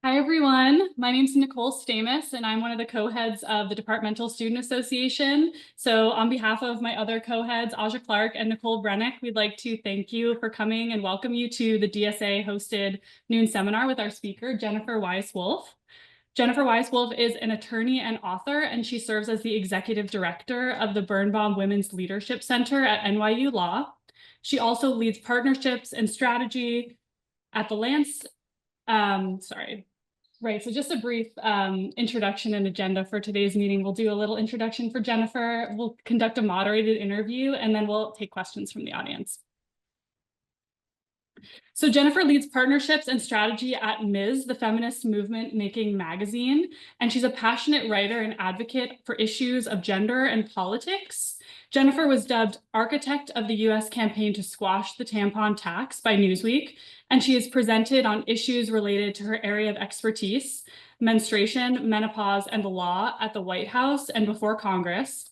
Hi, everyone. My name is Nicole Stamus, and I'm one of the co-heads of the Departmental Student Association. So on behalf of my other co-heads, Aja Clark and Nicole Brennick, we'd like to thank you for coming and welcome you to the DSA-hosted noon seminar with our speaker, Jennifer Weiss-Wolf. Jennifer Weiss-Wolf is an attorney and author, and she serves as the executive director of the Birnbaum Women's Leadership Center at NYU Law. She also leads partnerships and strategy at the Lance. Right, so just a brief introduction and agenda for today's meeting. We'll do a little introduction for Jennifer. We'll conduct a moderated interview, and then we'll take questions from the audience. So Jennifer leads partnerships and strategy at Ms., the feminist movement making magazine, and she's a passionate writer and advocate for issues of gender and politics. Jennifer was dubbed architect of the US campaign to squash the tampon tax by Newsweek, and she has presented on issues related to her area of expertise, menstruation, menopause, and the law at the White House and before Congress.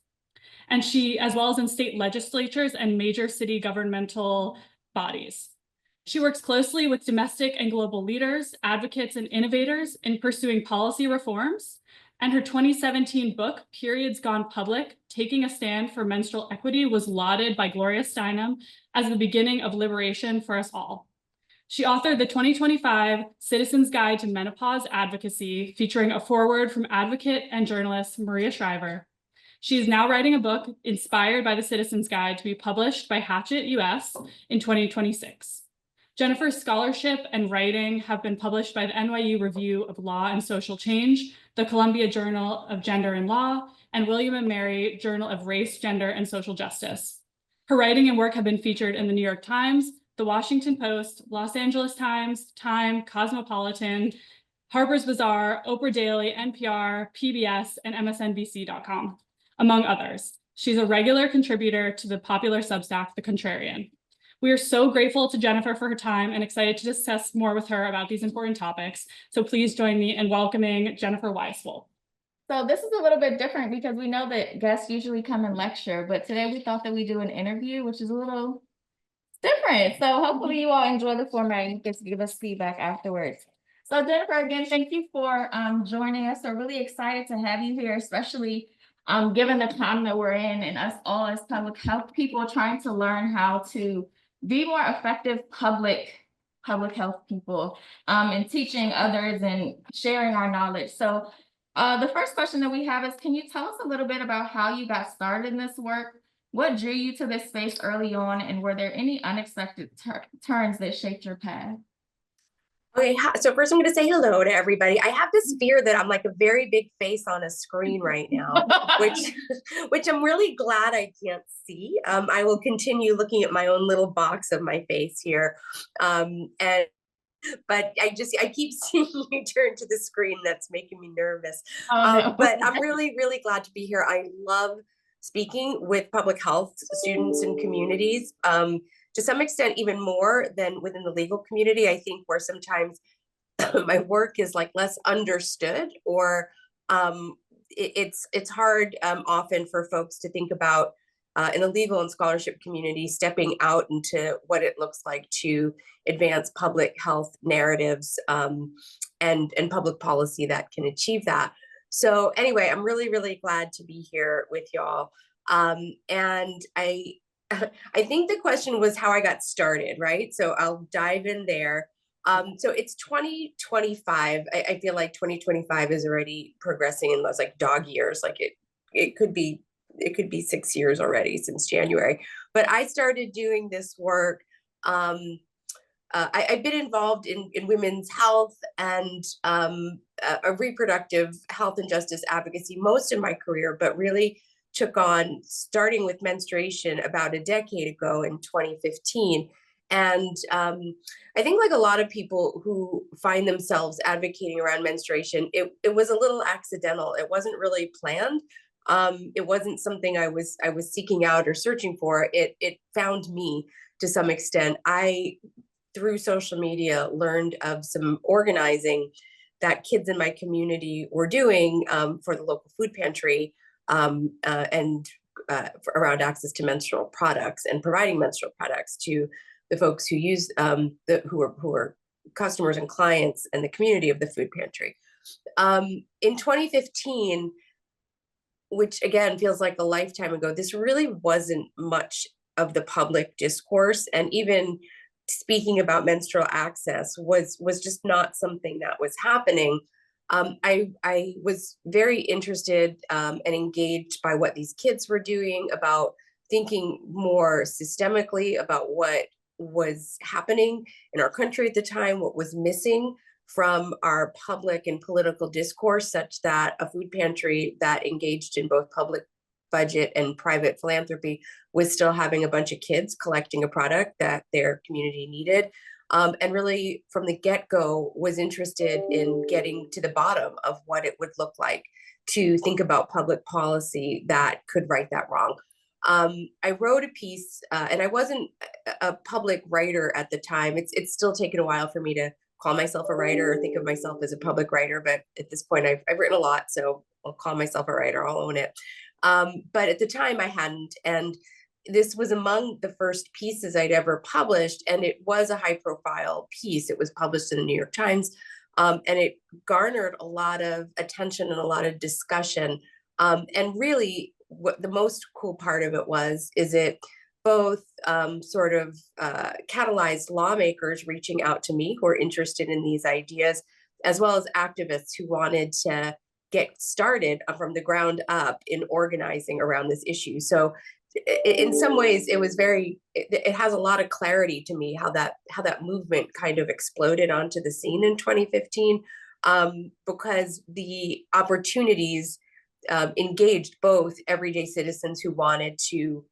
And she, as well as in state legislatures and major city governmental bodies. She works closely with domestic and global leaders, advocates, and innovators in pursuing policy reforms. And her 2017 book, Periods Gone Public, Taking a Stand for Menstrual Equity, was lauded by Gloria Steinem as the beginning of liberation for us all. She authored the 2025 Citizen's Guide to Menopause Advocacy, featuring a foreword from advocate and journalist Maria Shriver. She is now writing a book inspired by the Citizen's Guide to be published by Hachette US in 2026. Jennifer's scholarship and writing have been published by the NYU Review of Law and Social Change, the Columbia Journal of Gender and Law, and William & Mary Journal of Race, Gender, and Social Justice. Her writing and work have been featured in the New York Times, the Washington Post, Los Angeles Times, Time, Cosmopolitan, Harper's Bazaar, Oprah Daily, NPR, PBS, and MSNBC.com, among others. She's a regular contributor to the popular Substack, The Contrarian. We are so grateful to Jennifer for her time and excited to discuss more with her about these important topics. So please join me in welcoming Jennifer Weiss-Wolf. So this is a little bit different because we know that guests usually come and lecture, but today we thought that we do an interview, which is a little different. So hopefully you all enjoy the format and get to give us feedback afterwards. So Jennifer, again, thank you for joining us. We're really excited to have you here, especially given the time that we're in and us all as public health people trying to learn how to be more effective public health people and teaching others and sharing our knowledge. So the first question that we have is, can you tell us a little bit about how you got started in this work? What drew you to this space early on, and were there any unexpected turns that shaped your path? Okay, so first I'm going to say hello to everybody. I have this fear that I'm like a very big face on a screen right now, which I'm really glad I can't see. I will continue looking at my own little box of my face here. But I keep seeing you turn to the screen. That's making me nervous. Oh, no. But I'm really, really glad to be here. I love speaking with public health students and communities. To some extent, even more than within the legal community, I think, where sometimes my work is like less understood, or it's hard often for folks to think about in the legal and scholarship community stepping out into what it looks like to advance public health narratives and public policy that can achieve that. So anyway, I'm really, really glad to be here with y'all. And I think the question was how I got started, right? So I'll dive in there. So it's 2025. I feel like 2025 is already progressing in those like dog years. Like it could be 6 years already since January. But I started doing this work. I've been involved in women's health and a reproductive health and justice advocacy most of my career, but really took on starting with menstruation about a decade ago in 2015. And I think like a lot of people who find themselves advocating around menstruation, it was a little accidental. It wasn't really planned. It wasn't something I was seeking out or searching for. It found me to some extent. I, through social media, learned of some organizing that kids in my community were doing for the local food pantry, and around access to menstrual products and providing menstrual products to the folks who use who are customers and clients and the community of the food pantry. In 2015, which again feels like a lifetime ago, this really wasn't much of the public discourse, and even speaking about menstrual access was just not something that was happening. I was very interested and engaged by what these kids were doing, about thinking more systemically about what was happening in our country at the time, what was missing from our public and political discourse, such that a food pantry that engaged in both public budget and private philanthropy was still having a bunch of kids collecting a product that their community needed. And really from the get-go was interested in getting to the bottom of what it would look like to think about public policy that could right that wrong. I wrote a piece, and I wasn't a public writer at the time. It's still taken a while for me to call myself a writer or think of myself as a public writer, but at this point I've written a lot, so I'll call myself a writer, I'll own it. But at the time I hadn't, and this was among the first pieces I'd ever published, and it was a high profile piece. It was published in the New York Times, and it garnered a lot of attention and a lot of discussion. And really what the most cool part of it is it both sort of catalyzed lawmakers reaching out to me who are interested in these ideas, as well as activists who wanted to get started from the ground up in organizing around this issue. So in some ways it was it has a lot of clarity to me how that movement kind of exploded onto the scene in 2015, because the opportunities engaged both everyday citizens who wanted to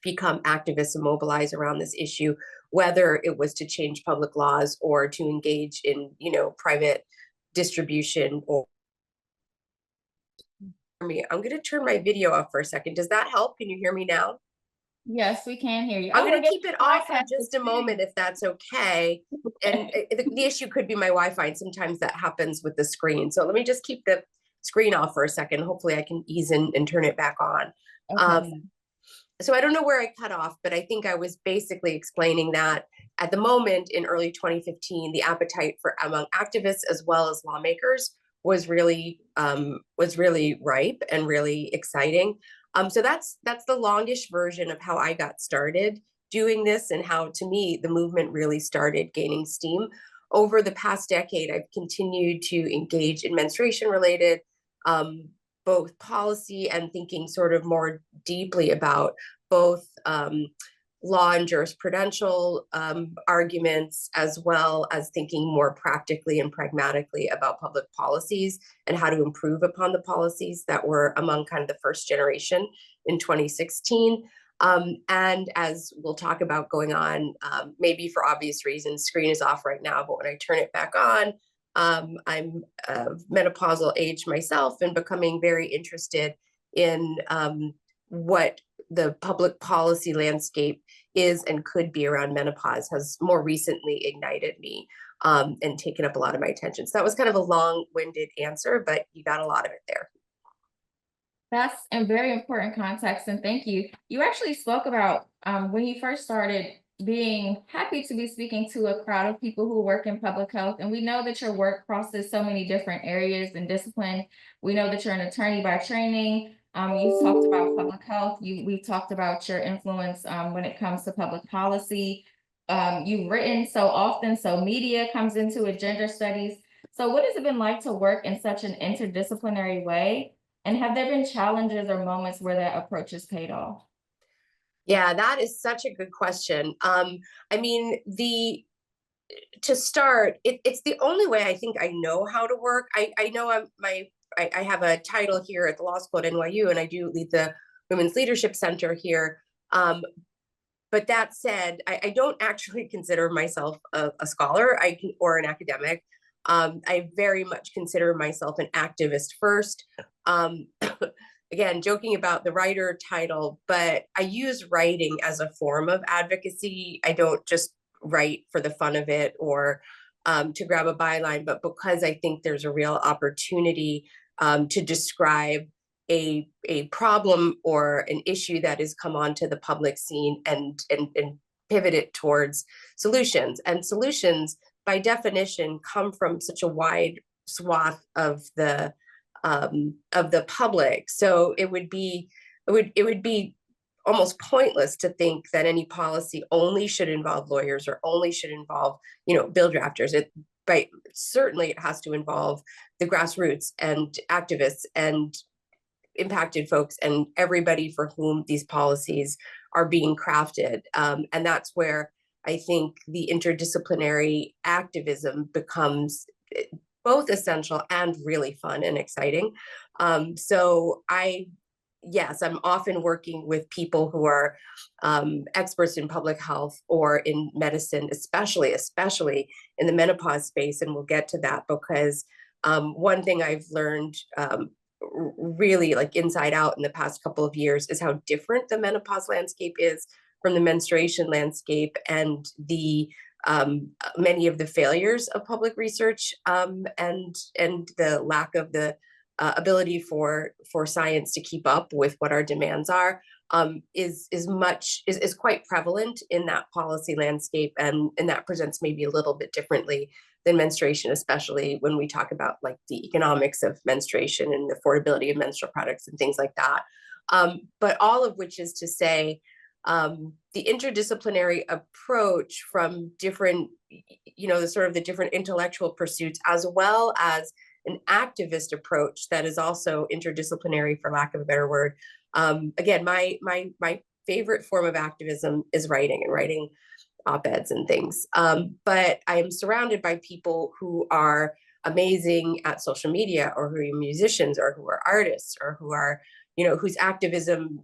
become activists and mobilize around this issue, whether it was to change public laws or to engage in, private distribution. Or me, I'm going to turn my video off for a second. Does that help? Can you hear me now? Yes, we can hear you. I'm going to keep it off for just a moment, if that's okay. And the issue could be my Wi-Fi, and sometimes that happens with the screen. So let me just keep the screen off for a second. Hopefully I can ease in and turn it back on. Okay. So I don't know where I cut off, but I think I was basically explaining that at the moment in early 2015, the appetite for among activists as well as lawmakers was really ripe and really exciting. So that's the longish version of how I got started doing this, and how, to me, the movement really started gaining steam. Over the past decade, I've continued to engage in menstruation related both policy and thinking sort of more deeply about both law and jurisprudential arguments, as well as thinking more practically and pragmatically about public policies and how to improve upon the policies that were among kind of the first generation in 2016. And as we'll talk about going on, maybe for obvious reasons, screen is off right now, but when I turn it back on, I'm menopausal age myself and becoming very interested in what the public policy landscape is and could be around menopause has more recently ignited me and taken up a lot of my attention. So that was kind of a long-winded answer, but you got a lot of it there. That's a very important context, and thank you. You actually spoke about when you first started being happy to be speaking to a crowd of people who work in public health. And we know that your work crosses so many different areas and discipline. We know that you're an attorney by training. You talked about public health. We've talked about your influence when it comes to public policy. You've written so often, so media comes into it, gender studies. So what has it been like to work in such an interdisciplinary way? And have there been challenges or moments where that approach has paid off? Yeah, that is such a good question. I mean, to start, it's the only way I think I know how to work. I know I have a title here at the law school at NYU, and I do lead the Women's Leadership Center here. But that said, I don't actually consider myself a scholar or an academic. I very much consider myself an activist first. Again, joking about the writer title, but I use writing as a form of advocacy. I don't just write for the fun of it or to grab a byline, but because I think there's a real opportunity to describe a problem or an issue that has come onto the public scene and pivot it towards solutions by definition come from such a wide swath of the public. So it would be almost pointless to think that any policy only should involve lawyers or only should involve, bill drafters. But certainly it has to involve the grassroots and activists and impacted folks and everybody for whom these policies are being crafted. And that's where I think the interdisciplinary activism becomes both essential and really fun and exciting. So yes, I'm often working with people who are experts in public health or in medicine, especially in the menopause space. And we'll get to that because one thing I've learned really like inside out in the past couple of years is how different the menopause landscape is from the menstruation landscape, and the many of the failures of public research and the lack of the ability for science to keep up with what our demands are is quite prevalent in that policy landscape, and that presents maybe a little bit differently than menstruation, especially when we talk about like the economics of menstruation and the affordability of menstrual products and things like that. But all of which is to say, the interdisciplinary approach from different, the different intellectual pursuits, as well as an activist approach that is also interdisciplinary, for lack of a better word. Again, my favorite form of activism is writing op-eds and things. But I am surrounded by people who are amazing at social media, or who are musicians, or who are artists, or who are, whose activism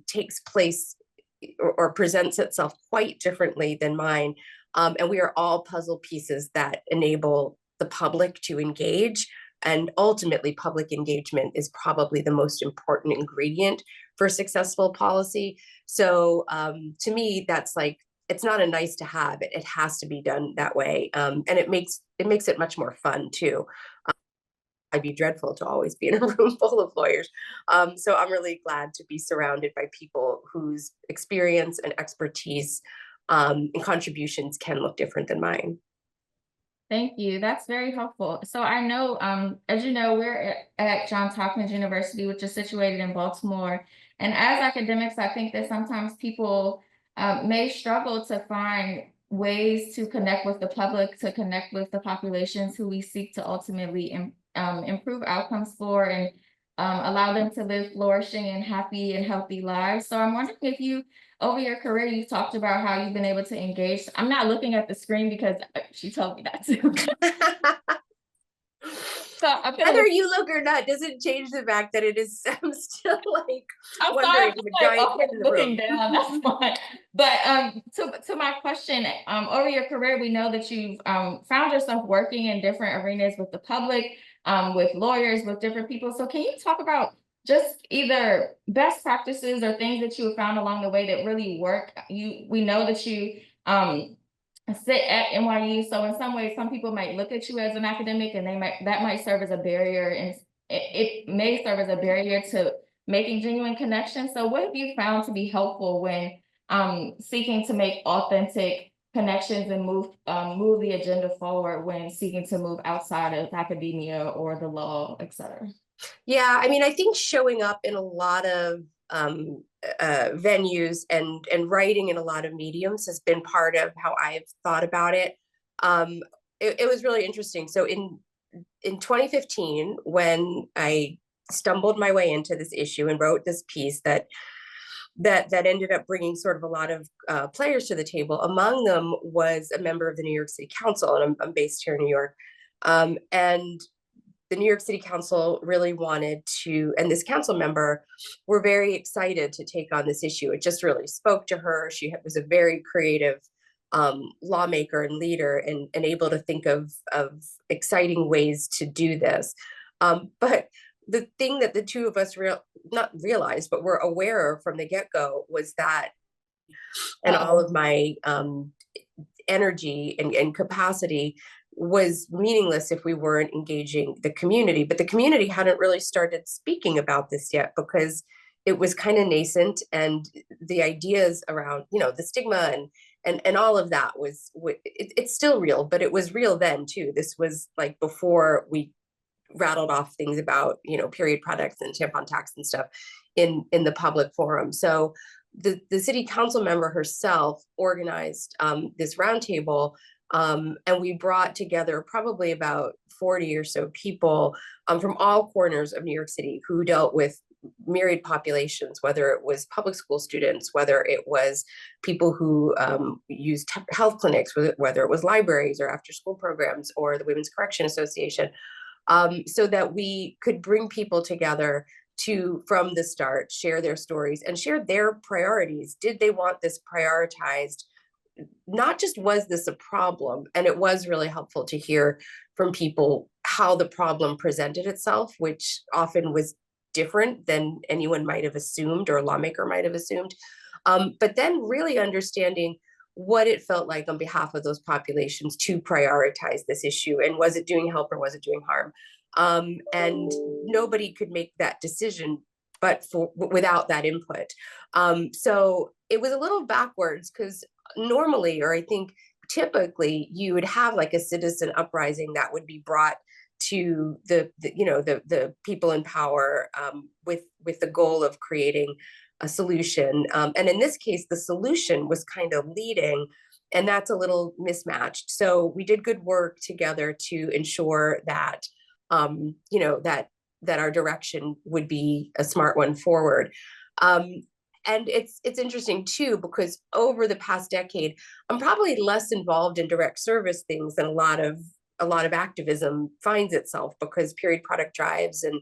takes place or presents itself quite differently than mine. And we are all puzzle pieces that enable the public to engage. And ultimately, public engagement is probably the most important ingredient for successful policy. So to me, that's like, it's not a nice to have, it has to be done that way. And it makes it much more fun too. I'd be dreadful to always be in a room full of lawyers. So I'm really glad to be surrounded by people whose experience and expertise and contributions can look different than mine. Thank you. That's very helpful. So I know, as you know, we're at Johns Hopkins University, which is situated in Baltimore. And as academics, I think that sometimes people may struggle to find ways to connect with the public, to connect with the populations who we seek to ultimately improve outcomes for, and allow them to live flourishing and happy and healthy lives. So I'm wondering if you, over your career, you talked about how you've been able to engage. I'm not looking at the screen because she told me that to. So whether you look or not doesn't change the fact that it is. I'm still like wondering if a giant kid in the room. Down, that's fine. But to my question, over your career, we know that you've found yourself working in different arenas with the public, with lawyers, with different people. So can you talk about just either best practices or things that you have found along the way that really work? We know that you sit at NYU, so in some ways, some people might look at you as an academic, and that might serve as a barrier, and it may serve as a barrier to making genuine connections. So what have you found to be helpful when seeking to make authentic connections and move the agenda forward when seeking to move outside of academia or the law, et cetera? Yeah, I mean, I think showing up in a lot of venues and writing in a lot of mediums has been part of how I've thought about it. It was really interesting. So in 2015, when I stumbled my way into this issue and wrote this piece that ended up bringing sort of a lot of players to the table. Among them was a member of the New York City Council, and I'm based here in New York. And the New York City Council really wanted to, and this council member were very excited to take on this issue. It just really spoke to her. She was a very creative lawmaker and leader, and able to think of exciting ways to do this. But the thing that the two of us not realized, but were aware from the get-go, was that, and all of my energy and capacity was meaningless if we weren't engaging the community. But the community hadn't really started speaking about this yet, because it was kind of nascent, and the ideas around, the stigma and all of that it's still real, but it was real then too. This was like before we rattled off things about, period products and tampon tax and stuff in the public forum. So the city council member herself organized this roundtable, and we brought together probably about 40 or so people from all corners of New York City who dealt with myriad populations, whether it was public school students, whether it was people who used health clinics, whether it was libraries or after school programs or the Women's Correction Association, so that we could bring people together to, from the start, share their stories and share their priorities. Did they want this prioritized? Not just was this a problem, and it was really helpful to hear from people how the problem presented itself, which often was different than anyone might have assumed or a lawmaker might have assumed. But then really understanding what it felt like on behalf of those populations to prioritize this issue, and was it doing help or was it doing harm? And nobody could make that decision without that input. So it was a little backwards, because normally, or I think typically, you would have like a citizen uprising that would be brought to the people in power, with the goal of creating a solution. And in this case, the solution was kind of leading, and that's a little mismatched. So we did good work together to ensure that, that our direction would be a smart one forward. And it's interesting too, because over the past decade, I'm probably less involved in direct service things than a lot of activism finds itself, because period product drives and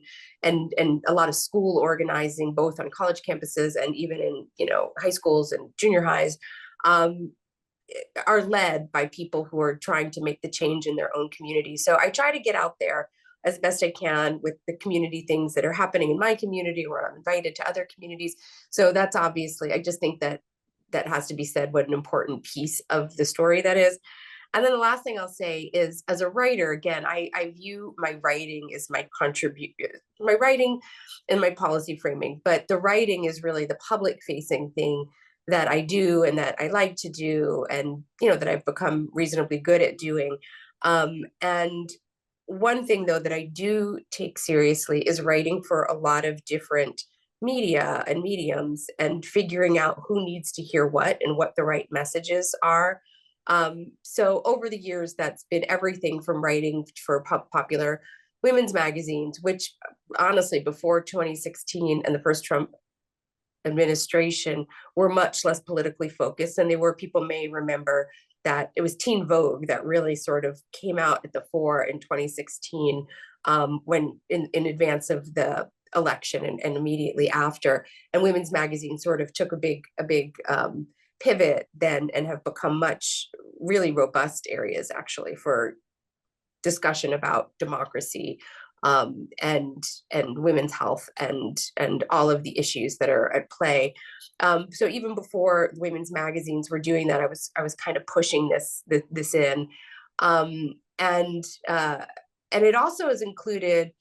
a lot of school organizing, both on college campuses and even in high schools and junior highs, are led by people who are trying to make the change in their own community. So I try to get out there as best I can with the community things that are happening in my community, or I'm invited to other communities. So that's obviously, I just think that has to be said, what an important piece of the story that is. And then the last thing I'll say is, as a writer, again, I view my writing as my writing and my policy framing, but the writing is really the public facing thing that I do and that I like to do, and that I've become reasonably good at doing. And one thing though that I do take seriously is writing for a lot of different media and mediums, and figuring out who needs to hear what and what the right messages are. So over the years, that's been everything from writing for popular women's magazines, which honestly, before 2016 and the first Trump administration, were much less politically focused than they were. People may remember that it was Teen Vogue that really sort of came out at the fore in 2016, when in advance of the election and immediately after, and women's magazines sort of took a big pivot then, and have become much really robust areas actually for discussion about democracy, and women's health and all of the issues that are at play. So even before women's magazines were doing that, I was kind of pushing this in, and it also has included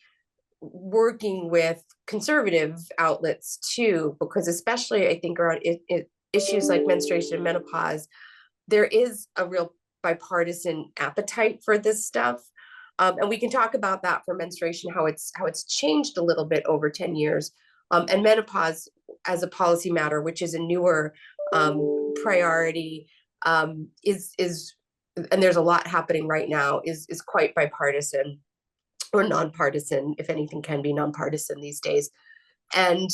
working with conservative outlets too, because especially I think around issues like menstruation and menopause, there is a real bipartisan appetite for this stuff. And we can talk about that for menstruation, how it's changed a little bit over 10 years. And menopause as a policy matter, which is a newer priority, is and there's a lot happening right now, is quite bipartisan, or nonpartisan, if anything can be nonpartisan these days. And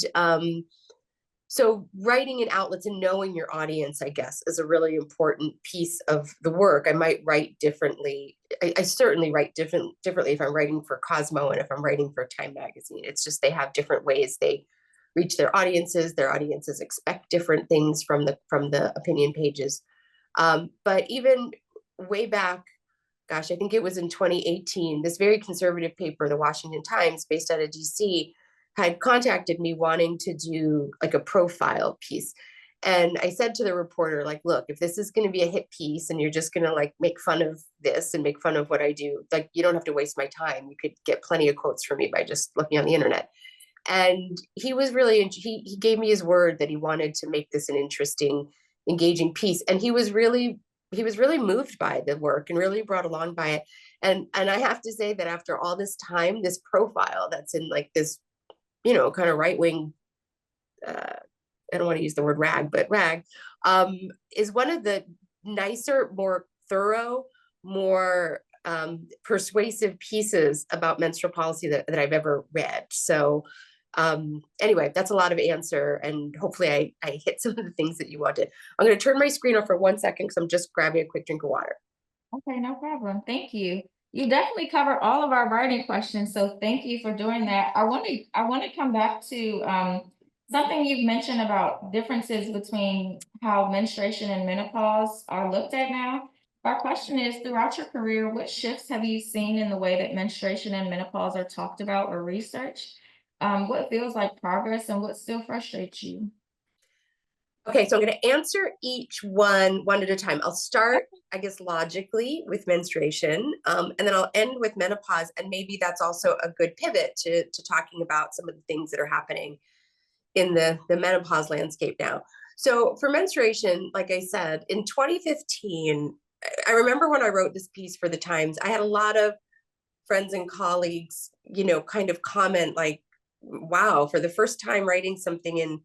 so writing in outlets and knowing your audience, I guess, is a really important piece of the work. I might write differently. I certainly write differently if I'm writing for Cosmo and if I'm writing for Time Magazine. It's just they have different ways they reach their audiences. Their audiences expect different things from the opinion pages. But even way back, gosh, I think it was in 2018, this very conservative paper, the Washington Times, based out of DC, had contacted me wanting to do like a profile piece. And I said to the reporter, like, look, if this is going to be a hit piece and you're just going to like make fun of this and make fun of what I do, like, you don't have to waste my time. You could get plenty of quotes from me by just looking on the internet. And he was really, he gave me his word that he wanted to make this an interesting engaging piece. And he was really moved by the work and really brought along by it. And I have to say that after all this time, this profile that's in like this, you know, kind of right-wing, I don't want to use the word rag, but rag, is one of the nicer, more thorough, more persuasive pieces about menstrual policy that I've ever read. So anyway, that's a lot of answer, and hopefully I hit some of the things that you wanted. I'm going to turn my screen off for 1 second because I'm just grabbing a quick drink of water. Okay, no problem. Thank you. You definitely covered all of our writing questions, so thank you for doing that. I want to come back to something you've mentioned about differences between how menstruation and menopause are looked at now. Our question is, throughout your career, what shifts have you seen in the way that menstruation and menopause are talked about or researched? What feels like progress and what still frustrates you? Okay, so I'm going to answer each one at a time. I'll start, I guess, logically with menstruation, and then I'll end with menopause. And maybe that's also a good pivot to talking about some of the things that are happening in the menopause landscape now. So for menstruation, like I said, in 2015, I remember when I wrote this piece for the Times, I had a lot of friends and colleagues, you know, kind of comment like, wow, for the first time writing something in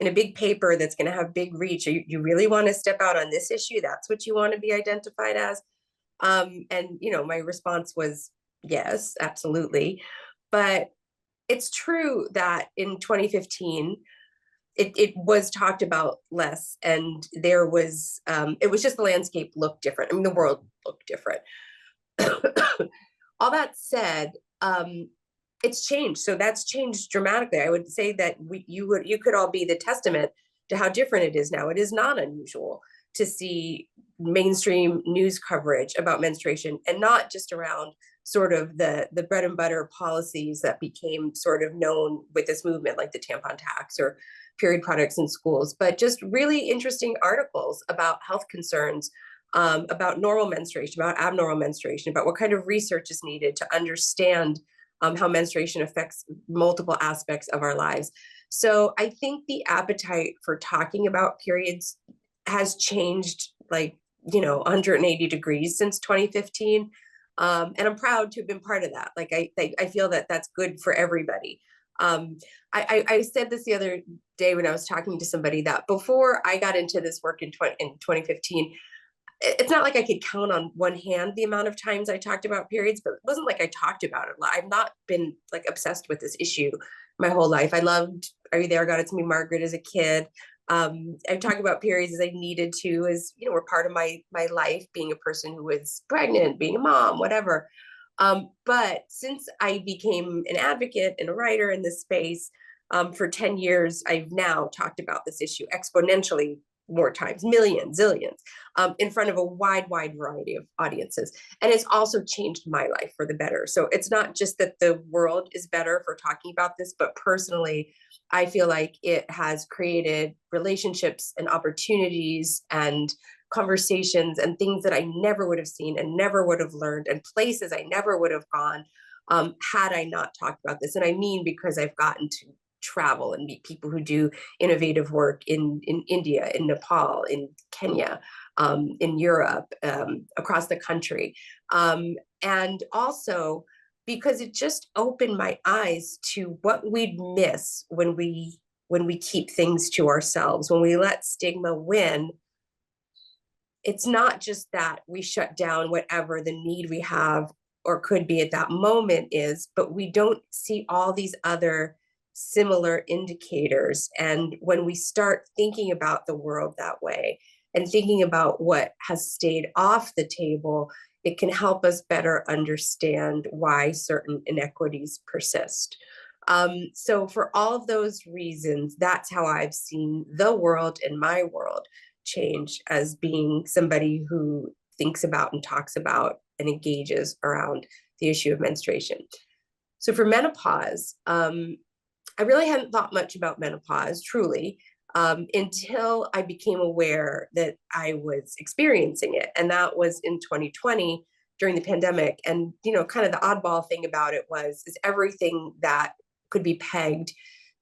a big paper that's going to have big reach, you really want to step out on this issue? That's what you want to be identified as? And, you know, my response was, yes, absolutely. But it's true that in 2015, it was talked about less, and there was, it was just the landscape looked different. I mean, the world looked different. All that said, it's changed. So that's changed dramatically. I would say that you could all be the testament to how different it is now. It is not unusual to see mainstream news coverage about menstruation, and not just around sort of the bread and butter policies that became sort of known with this movement, like the tampon tax or period products in schools, but just really interesting articles about health concerns, about normal menstruation, about abnormal menstruation, about what kind of research is needed to understand how menstruation affects multiple aspects of our lives. So I think the appetite for talking about periods has changed, like, you know, 180 degrees since 2015. And I'm proud to have been part of that. Like, I feel that that's good for everybody. I said this the other day when I was talking to somebody, that before I got into this work in 2015, it's not like I could count on one hand the amount of times I talked about periods, but it wasn't like I talked about it. I've not been like obsessed with this issue my whole life. I loved Are You There, God, It's Me, Margaret as a kid. I talk about periods as I needed to, as, you know, were part of my life, being a person who was pregnant, being a mom, whatever. But since I became an advocate and a writer in this space, for 10 years, I've now talked about this issue exponentially more times, millions, zillions, in front of a wide variety of audiences. And it's also changed my life for the better. So it's not just that the world is better for talking about this, but personally, I feel like it has created relationships and opportunities and conversations and things that I never would have seen and never would have learned, and places I never would have gone had I not talked about this. And I mean, because I've gotten to travel and meet people who do innovative work in India, in Nepal, in Kenya, in Europe, across the country. And also because it just opened my eyes to what we'd miss when we keep things to ourselves, when we let stigma win. It's not just that we shut down whatever the need we have or could be at that moment is, but we don't see all these other similar indicators. And when we start thinking about the world that way and thinking about what has stayed off the table, it can help us better understand why certain inequities persist. So for all of those reasons, that's how I've seen the world and my world change, as being somebody who thinks about and talks about and engages around the issue of menstruation. So for menopause, I really hadn't thought much about menopause, truly, until I became aware that I was experiencing it. And that was in 2020 during the pandemic. And, you know, kind of the oddball thing about it is everything that could be pegged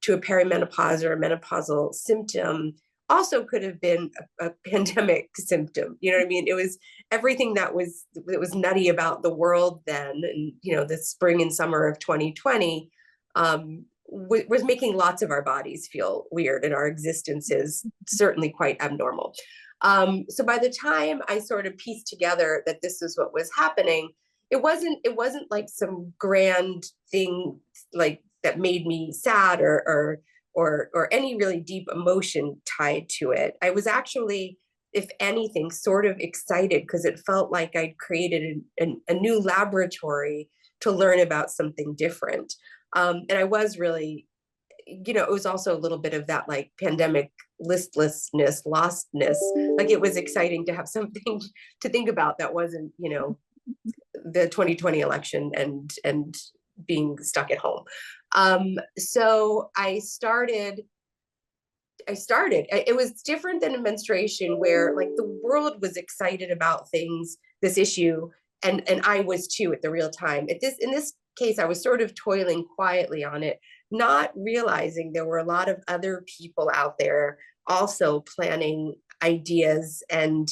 to a perimenopause or a menopausal symptom also could have been a pandemic symptom. You know what I mean? It was everything that was nutty about the world then, and the spring and summer of 2020 was making lots of our bodies feel weird, and our existence is certainly quite abnormal. So by the time I sort of pieced together that this is what was happening, it wasn't like some grand thing like that made me sad or any really deep emotion tied to it. I was actually, if anything, sort of excited because it felt like I'd created a new laboratory to learn about something different. And I was really, it was also a little bit of that like pandemic listlessness, lostness. Like it was exciting to have something to think about that wasn't, the 2020 election and being stuck at home. So I started, it was different than a menstruation where like the world was excited about things, this issue, and I was too at the real time. In this case, I was sort of toiling quietly on it, not realizing there were a lot of other people out there also planning ideas and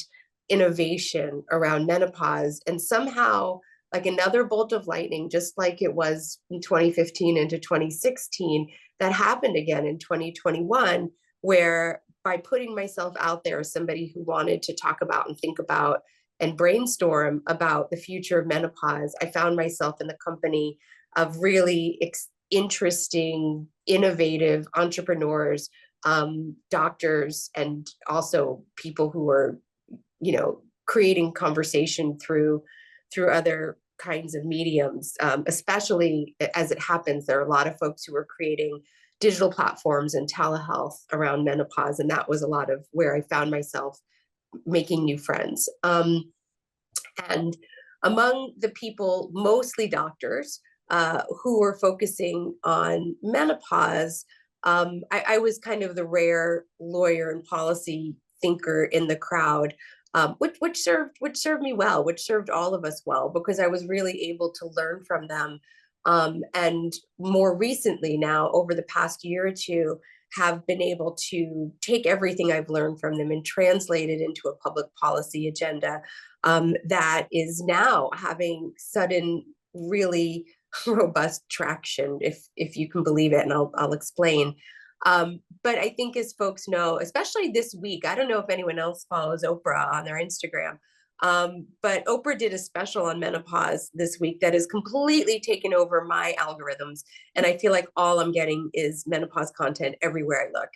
innovation around menopause. And somehow, like another bolt of lightning, just like it was in 2015 into 2016, that happened again in 2021, where by putting myself out there as somebody who wanted to talk about and think about and brainstorm about the future of menopause, I found myself in the company of really interesting, innovative entrepreneurs, doctors, and also people who are, creating conversation through other kinds of mediums. Especially as it happens, there are a lot of folks who are creating digital platforms and telehealth around menopause, and that was a lot of where I found myself making new friends. And among the people, mostly doctors, who were focusing on menopause, I was kind of the rare lawyer and policy thinker in the crowd, which served me well, which served all of us well, because I was really able to learn from them. And more recently now, over the past year or two, have been able to take everything I've learned from them and translate it into a public policy agenda that is now having sudden, really robust traction, if you can believe it, and I'll explain. But I think, as folks know, especially this week, I don't know if anyone else follows Oprah on their Instagram, but Oprah did a special on menopause this week that has completely taken over my algorithms. And I feel like all I'm getting is menopause content everywhere I look.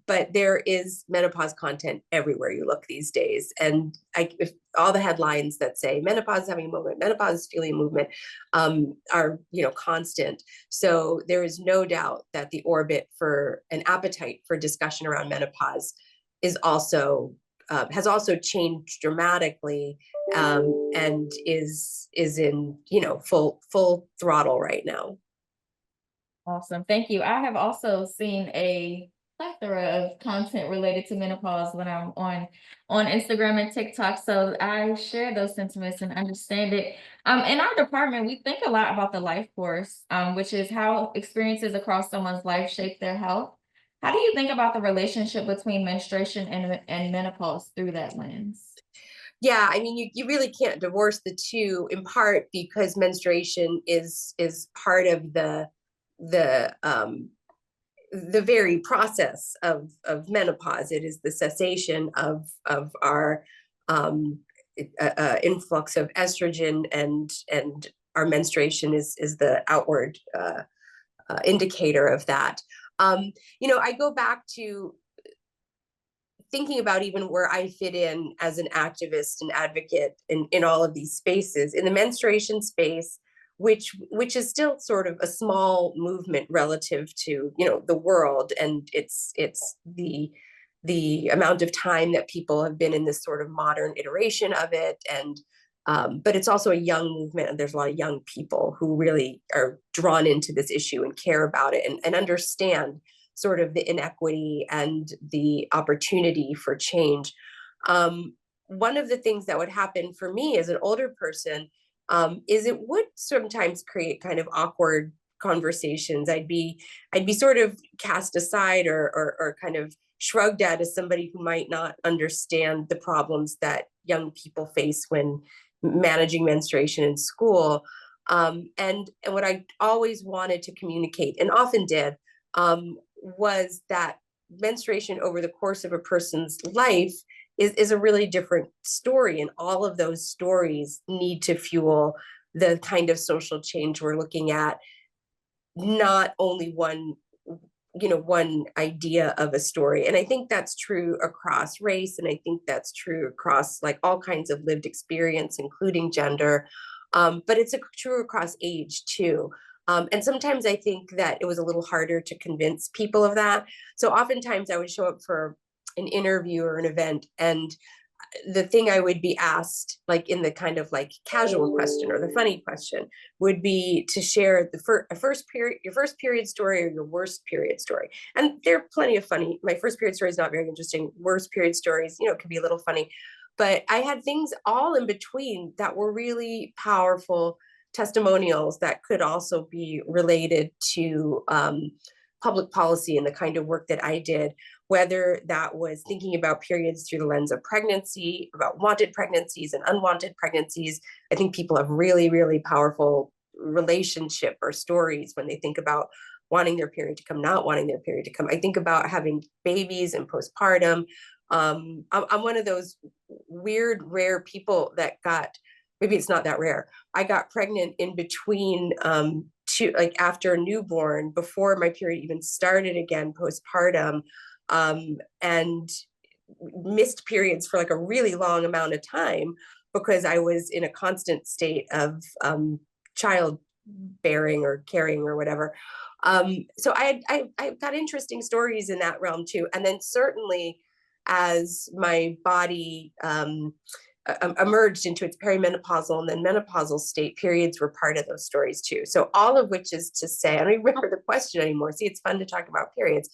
But there is menopause content everywhere you look these days. And if all the headlines that say menopause is having a movement, menopause is feeling a movement, are, constant. So there is no doubt that the orbit for an appetite for discussion around menopause is also has also changed dramatically, and is in full throttle right now. Awesome, thank you. I have also seen a plethora of content related to menopause when I'm on Instagram and TikTok, so I share those sentiments and understand it. In our department, we think a lot about the life course, which is how experiences across someone's life shape their health. How do you think about the relationship between menstruation and menopause through that lens? Yeah, I mean, you really can't divorce the two, in part because menstruation is part of the very process of menopause. It is the cessation of our influx of estrogen, and our menstruation is the outward indicator of that. I go back to thinking about even where I fit in as an activist and advocate in all of these spaces. In the menstruation space, which is still sort of a small movement relative to the world, and it's the amount of time that people have been in this sort of modern iteration of it, and but it's also a young movement, and there's a lot of young people who really are drawn into this issue and care about it, and understand sort of the inequity and the opportunity for change. One of the things that would happen for me as an older person is it would sometimes create kind of awkward conversations. I'd be sort of cast aside or kind of shrugged at as somebody who might not understand the problems that young people face when managing menstruation in school. And what I always wanted to communicate, and often did, was that menstruation over the course of a person's life is a really different story. And all of those stories need to fuel the kind of social change we're looking at, not only one idea of a story. And I think that's true across race. And I think that's true across like all kinds of lived experience, including gender. But it's true across age too. And sometimes I think that it was a little harder to convince people of that. So oftentimes I would show up for an interview or an event, and the thing I would be asked, like in the kind of like casual question or the funny question, would be to share your first period story or your worst period story. And there are plenty of funny. My first period story is not very interesting. Worst period stories, it could be a little funny, but I had things all in between that were really powerful testimonials that could also be related to public policy and the kind of work that I did, whether that was thinking about periods through the lens of pregnancy, about wanted pregnancies and unwanted pregnancies. I think people have really, really powerful relationship or stories when they think about wanting their period to come, not wanting their period to come. I think about having babies and postpartum. I'm one of those weird, rare people that maybe it's not that rare. I got pregnant in between after a newborn, before my period even started again, postpartum, and missed periods for like a really long amount of time because I was in a constant state of childbearing or carrying or whatever. So I got interesting stories in that realm too. And then certainly as my body emerged into its perimenopausal and then menopausal state, periods were part of those stories too. So all of which is to say, I don't even remember the question anymore. See, it's fun to talk about periods.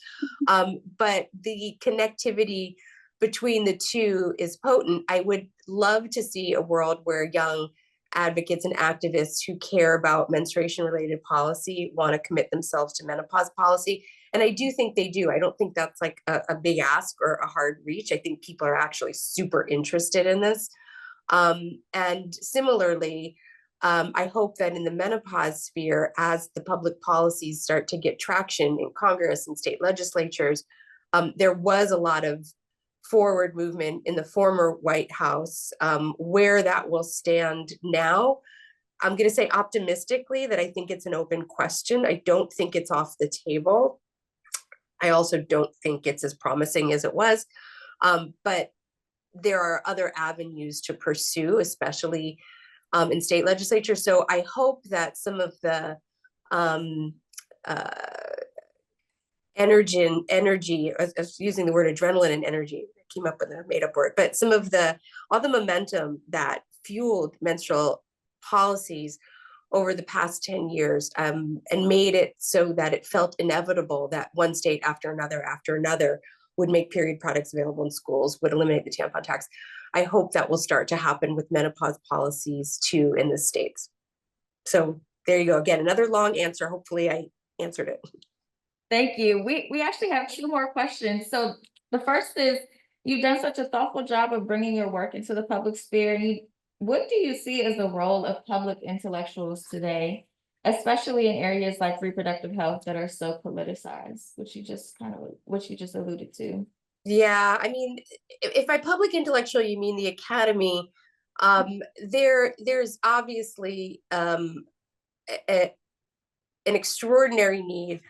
But the connectivity between the two is potent. I would love to see a world where young advocates and activists who care about menstruation related policy want to commit themselves to menopause policy. And I do think they do. I don't think that's like a big ask or a hard reach. I think people are actually super interested in this. And similarly, I hope that in the menopause sphere, as the public policies start to get traction in Congress and state legislatures, there was a lot of forward movement in the former White House. Where that will stand now, I'm going to say optimistically that I think it's an open question. I don't think it's off the table. I also don't think it's as promising as it was, but there are other avenues to pursue, especially in state legislature. So I hope that some of the energy, using the word adrenaline and energy, I came up with a made up word, but all the momentum that fueled menstrual policies over the past 10 years and made it so that it felt inevitable that one state after another would make period products available in schools, would eliminate the tampon tax. I hope that will start to happen with menopause policies too in the states. So there you go. Again, another long answer. Hopefully I answered it. Thank you. We actually have two more questions. So the first is, you've done such a thoughtful job of bringing your work into the public sphere. What do you see as the role of public intellectuals today, especially in areas like reproductive health that are so politicized, which you just alluded to? Yeah, I mean, if by public intellectual you mean the academy, there's obviously an extraordinary need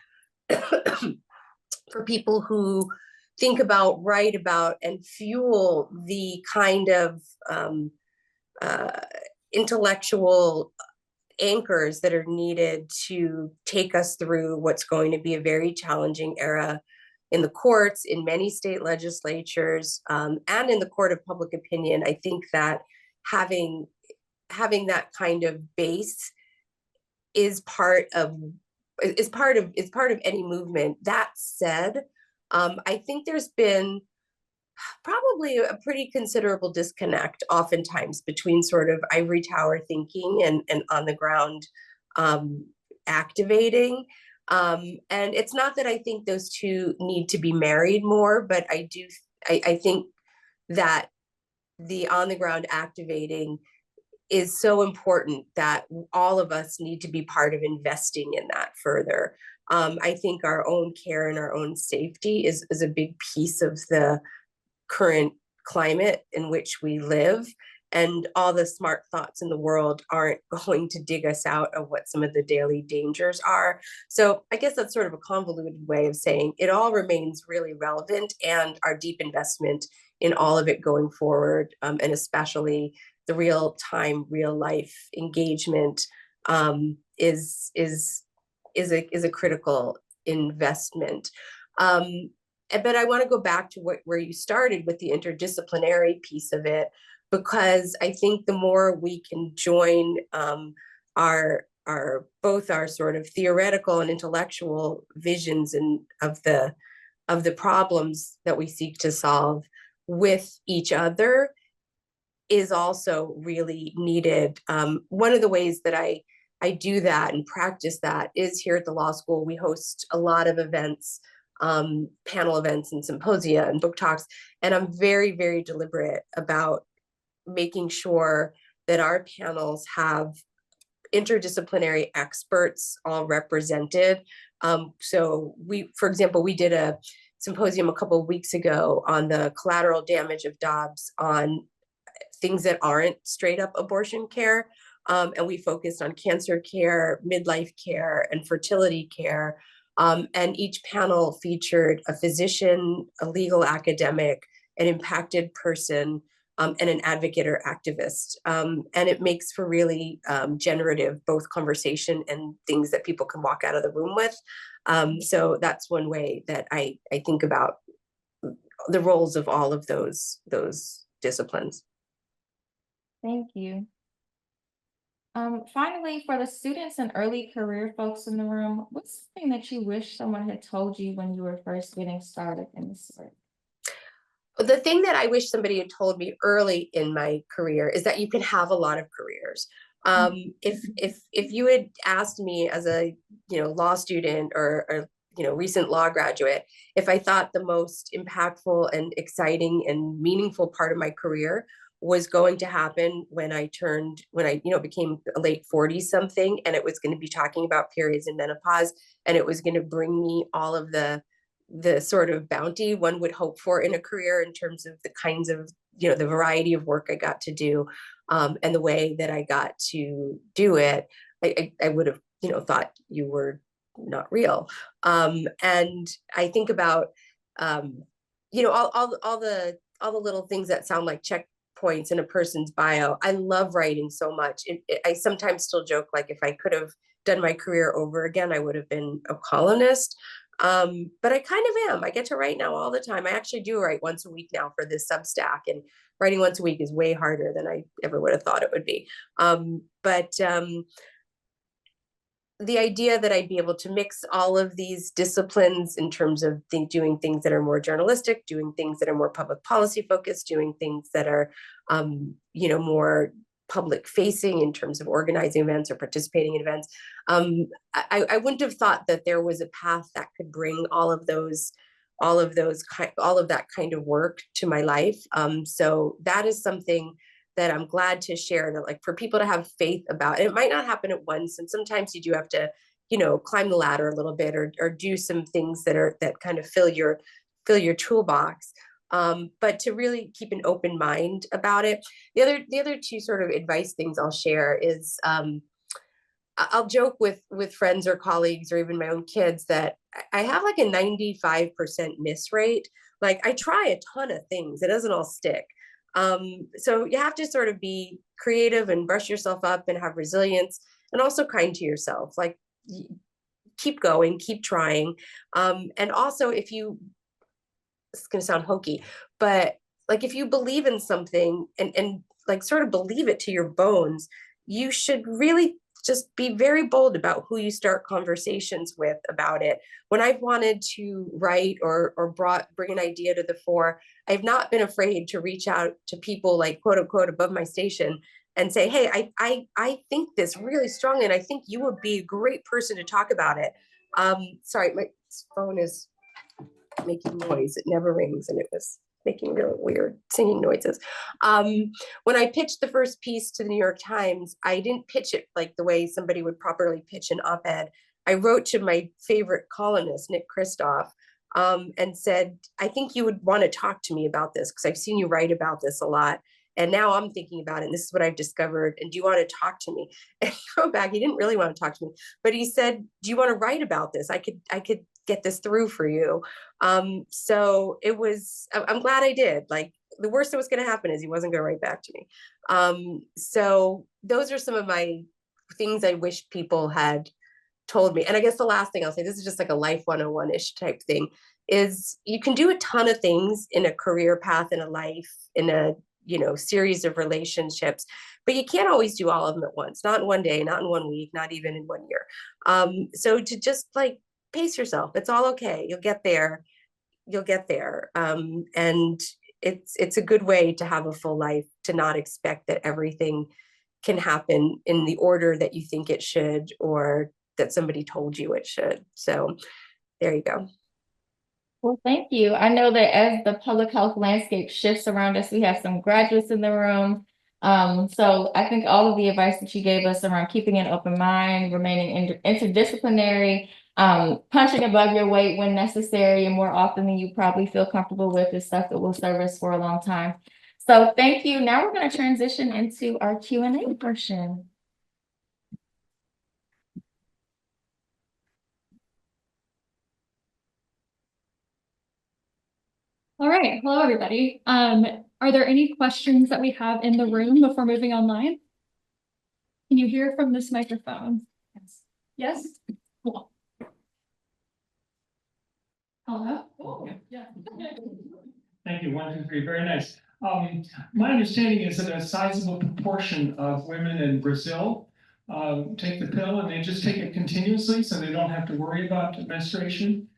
for people who think about, write about, and fuel the kind of intellectual anchors that are needed to take us through what's going to be a very challenging era in the courts, in many state legislatures, and in the court of public opinion. I think that having that kind of base is part of any movement. That said, I think there's been probably a pretty considerable disconnect oftentimes between sort of ivory tower thinking and on the ground activating. And it's not that I think those two need to be married more, but I think that the on the ground activating is so important that all of us need to be part of investing in that further. I think our own care and our own safety is a big piece of the current climate in which we live. And all the smart thoughts in the world aren't going to dig us out of what some of the daily dangers are. So I guess that's sort of a convoluted way of saying it all remains really relevant, and our deep investment in all of it going forward, and especially the real time, real life engagement, is a critical investment. But I want to go back to where you started with the interdisciplinary piece of it, because I think the more we can join our both our sort of theoretical and intellectual visions of the problems that we seek to solve with each other is also really needed. One of the ways that I do that and practice that is here at the law school. We host a lot of events, panel events and symposia and book talks, and I'm very, very deliberate about making sure that our panels have interdisciplinary experts all represented. So for example, we did a symposium a couple of weeks ago on the collateral damage of Dobbs on things that aren't straight up abortion care. And we focused on cancer care, midlife care, and fertility care. And each panel featured a physician, a legal academic, an impacted person, and an advocate or activist. And it makes for really generative both conversation and things that people can walk out of the room with. So that's one way that I think about the roles of all of those disciplines. Thank you. Finally, for the students and early career folks in the room, what's something that you wish someone had told you when you were first getting started in this work? The thing that I wish somebody had told me early in my career is that you can have a lot of careers. If you had asked me as a law student or recent law graduate, if I thought the most impactful and exciting and meaningful part of my career was going to happen when I became a late 40 something, and it was going to be talking about periods and menopause, and it was going to bring me all of the sort of bounty one would hope for in a career in terms of the kinds of the variety of work I got to do, and the way that I got to do it, I would have thought you were not real. And I think about all the little things that sound like checkpoints in a person's bio. I love writing so much. I sometimes still joke, like, if I could have done my career over again, I would have been a columnist. But I kind of am. I get to write now all the time. I actually do write once a week now for this Substack, and writing once a week is way harder than I ever would have thought it would be. But the idea that I'd be able to mix all of these disciplines in terms of doing things that are more journalistic, doing things that are more public policy focused, doing things that are, more public facing in terms of organizing events or participating in events. I wouldn't have thought that there was a path that could bring all of that kind of work to my life. So that is something that I'm glad to share, that, like, for people to have faith about. And it might not happen at once, and sometimes you do have to, climb the ladder a little bit, or do some things that kind of fill your toolbox. But to really keep an open mind about it. The other two sort of advice things I'll share is, I'll joke with friends or colleagues or even my own kids that I have like a 95% miss rate. Like, I try a ton of things, it doesn't all stick. So you have to sort of be creative and brush yourself up and have resilience, and also kind to yourself. Like, keep going, keep trying. And also, it's going to sound hokey, but like, if you believe in something and like sort of believe it to your bones, you should really just be very bold about who you start conversations with about it. When I've wanted to write or bring an idea to the fore, I've not been afraid to reach out to people, like, quote unquote, above my station, and say, hey, I think this really strongly, and I think you would be a great person to talk about it. Sorry, my phone is making noise. It never rings, and it was making really weird singing noises. When I pitched the first piece to the New York Times, I didn't pitch it like the way somebody would properly pitch an op-ed. I wrote to my favorite columnist, Nick Kristof, and said, I think you would want to talk to me about this because I've seen you write about this a lot. And now I'm thinking about it, and this is what I've discovered. And do you want to talk to me? And he wrote back, he didn't really want to talk to me, but he said, do you want to write about this? I could get this through for you. So it was, I'm glad I did. Like, the worst that was going to happen is he wasn't going to write back to me. So those are some of my things I wish people had told me. And I guess the last thing I'll say, this is just like a life 101-ish type thing, is you can do a ton of things in a career path, in a life, in a series of relationships, but you can't always do all of them at once, not in one day, not in 1 week, not even in 1 year. So to just like pace yourself, it's all okay. You'll get there. And it's a good way to have a full life, to not expect that everything can happen in the order that you think it should, or that somebody told you it should. So there you go. Well, thank you. I know that as the public health landscape shifts around us, we have some graduates in the room. So I think all of the advice that you gave us around keeping an open mind, remaining interdisciplinary, punching above your weight when necessary and more often than you probably feel comfortable with, is stuff that will serve us for a long time. So thank you. Now we're going to transition into our Q&A portion. All right. Hello, everybody. Are there any questions that we have in the room before moving online? Can you hear from this microphone? Yes. Yes? Cool. Hello? Oh, yeah. Thank you. 1, 2, 3. Very nice. My understanding is that a sizable proportion of women in Brazil take the pill, and they just take it continuously, so they don't have to worry about menstruation.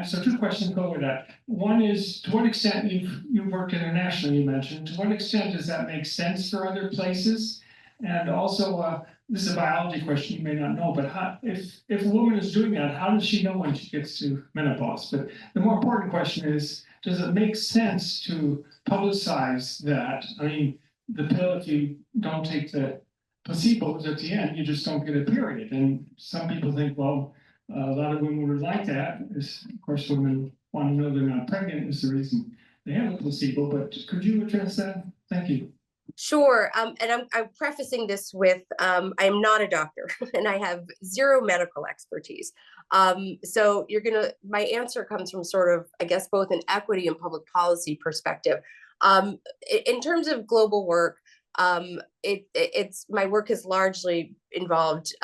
So 2 questions go with that. One is, to what extent you've worked internationally, you mentioned, to what extent does that make sense for other places? And also, this is a biology question you may not know, but if a woman is doing that, how does she know when she gets to menopause? But the more important question is, does it make sense to publicize that? I mean, the pill, if you don't take the placebos at the end, you just don't get a period. And some people think, well, a lot of women would like that. Of course, women want to know they're not pregnant is the reason they have a placebo, but could you address that? Thank you. Sure. And I'm prefacing this with, I'm not a doctor and I have zero medical expertise. So my answer comes from sort of, I guess, both an equity and public policy perspective. In terms of global work, it's my work has largely involved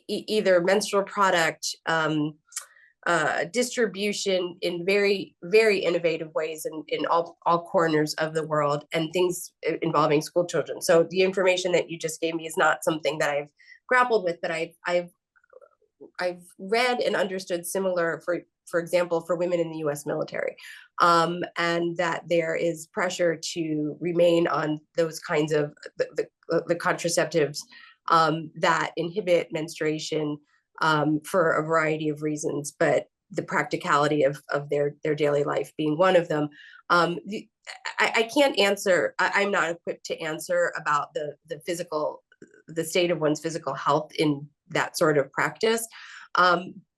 either menstrual product distribution in very, very innovative ways in all corners of the world, and things involving school children. So the information that you just gave me is not something that I've grappled with, but I've read and understood similar, for example, for women in the U.S. military, and that there is pressure to remain on those kinds of the contraceptives that inhibit menstruation for a variety of reasons, but the practicality of their daily life being one of them. I can't answer, I'm not equipped to answer about the state of one's physical health in that sort of practice.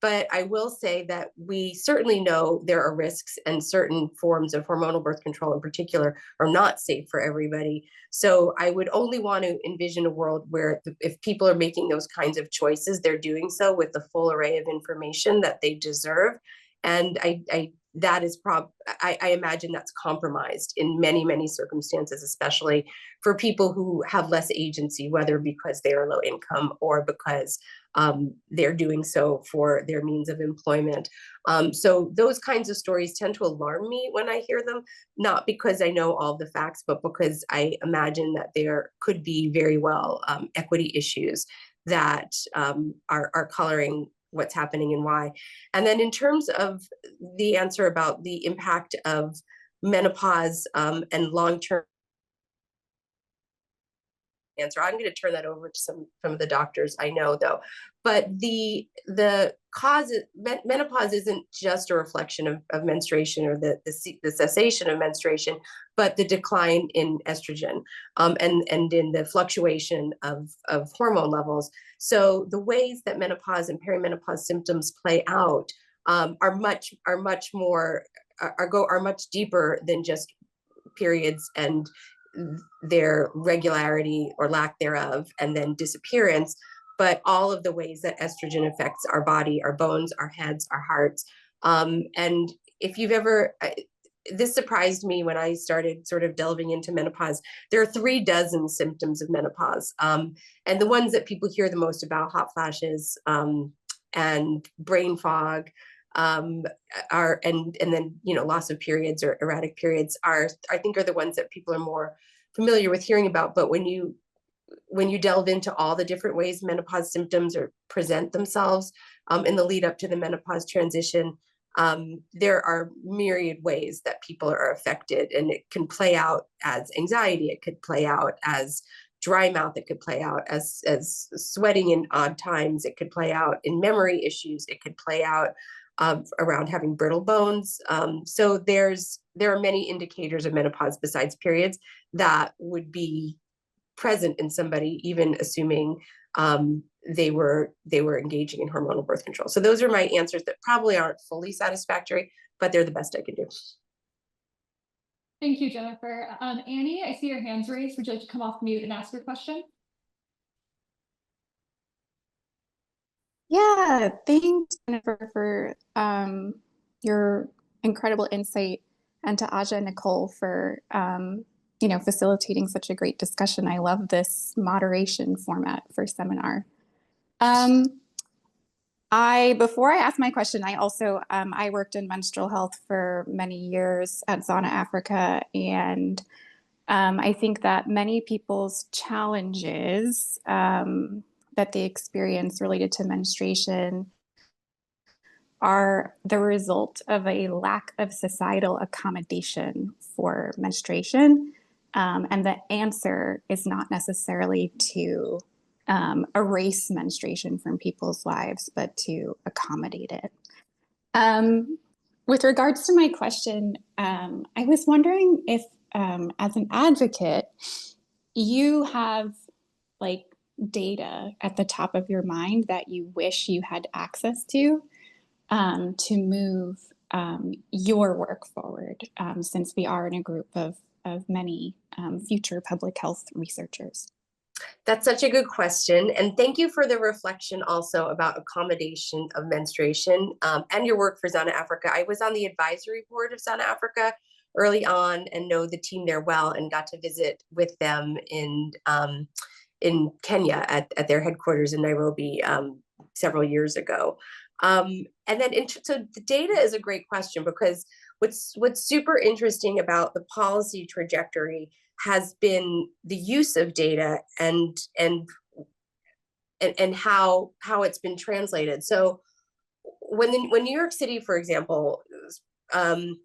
But I will say that we certainly know there are risks, and certain forms of hormonal birth control in particular are not safe for everybody. So I would only want to envision a world where if people are making those kinds of choices, they're doing so with the full array of information that they deserve. And I imagine that's compromised in many, many circumstances, especially for people who have less agency, whether because they are low income or because they're doing so for their means of employment. So those kinds of stories tend to alarm me when I hear them, not because I know all the facts, but because I imagine that there could be very well equity issues that are coloring what's happening and why. And then in terms of the answer about the impact of menopause and long-term answer. I'm going to turn that over to some of the doctors I know, though. But the cause, menopause isn't just a reflection of menstruation or the cessation of menstruation, but the decline in estrogen and in the fluctuation of hormone levels. So the ways that menopause and perimenopause symptoms play out are much deeper than just periods and their regularity or lack thereof, and then disappearance, but all of the ways that estrogen affects our body, our bones, our heads, our hearts. And if you've ever, this surprised me when I started sort of delving into menopause. There are 36 symptoms of menopause. And the ones that people hear the most about, hot flashes and brain fog, are and then loss of periods or erratic periods I think are the ones that people are more familiar with hearing about. But when you delve into all the different ways menopause symptoms or present themselves in the lead up to the menopause transition, there are myriad ways that people are affected, and it can play out as anxiety, it could play out as dry mouth, it could play out as sweating in odd times, it could play out in memory issues, it could play out around having brittle bones. So there are many indicators of menopause besides periods that would be present in somebody, even assuming they were engaging in hormonal birth control. So those are my answers that probably aren't fully satisfactory, but they're the best I can do. Thank you, Jennifer. Annie, I see your hands raised. Would you like to come off mute and ask your question? Yeah, thanks, Jennifer, for your incredible insight, and to Aja and Nicole for facilitating such a great discussion. I love this moderation format for seminar. Before I ask my question, I also I worked in menstrual health for many years at Zana Africa, and I think that many people's challenges that they experience related to menstruation are the result of a lack of societal accommodation for menstruation. And the answer is not necessarily to erase menstruation from people's lives, but to accommodate it. With regards to my question, I was wondering if, as an advocate, you have data at the top of your mind that you wish you had access to move your work forward, since we are in a group of many future public health researchers. That's such a good question. And thank you for the reflection also about accommodation of menstruation and your work for Zana Africa. I was on the advisory board of Zana Africa early on and know the team there well, and got to visit with them in Kenya at their headquarters in Nairobi several years ago. And then, so the data is a great question, because what's super interesting about the policy trajectory has been the use of data and how it's been translated. So when New York City, for example,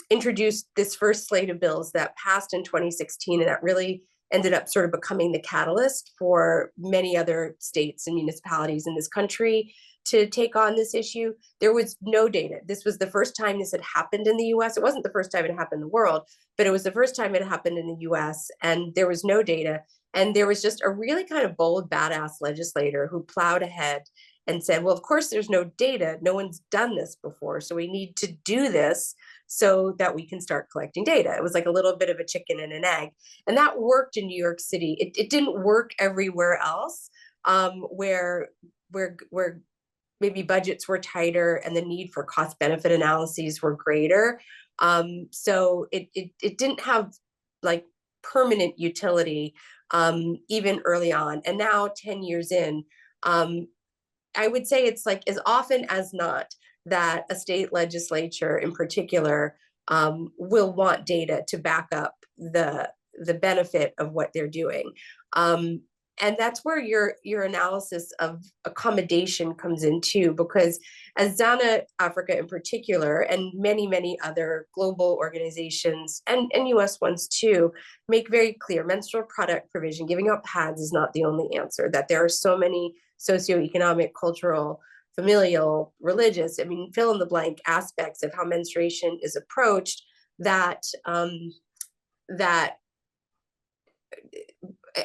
introduced this first slate of bills that passed in 2016, and that really ended up sort of becoming the catalyst for many other states and municipalities in this country to take on this issue, there was no data. This was the first time this had happened in the US. It wasn't the first time it happened in the world, but it was the first time it happened in the US, and there was no data. And there was just a really kind of bold, badass legislator who plowed ahead and said, well, of course, there's no data. No one's done this before. So we need to do this so that we can start collecting data. It was like a little bit of a chicken and an egg. And that worked in New York City. It didn't work everywhere else, where maybe budgets were tighter and the need for cost benefit analyses were greater. So it didn't have like permanent utility even early on. And now 10 years in, I would say it's like as often as not that a state legislature in particular will want data to back up the benefit of what they're doing. And that's where your analysis of accommodation comes in too, because as Dana Africa in particular, and many other global organizations and US ones too, make very clear, menstrual product provision, giving out pads is not the only answer, that there are so many socioeconomic, cultural, familial, religious, I mean, fill in the blank aspects of how menstruation is approached that that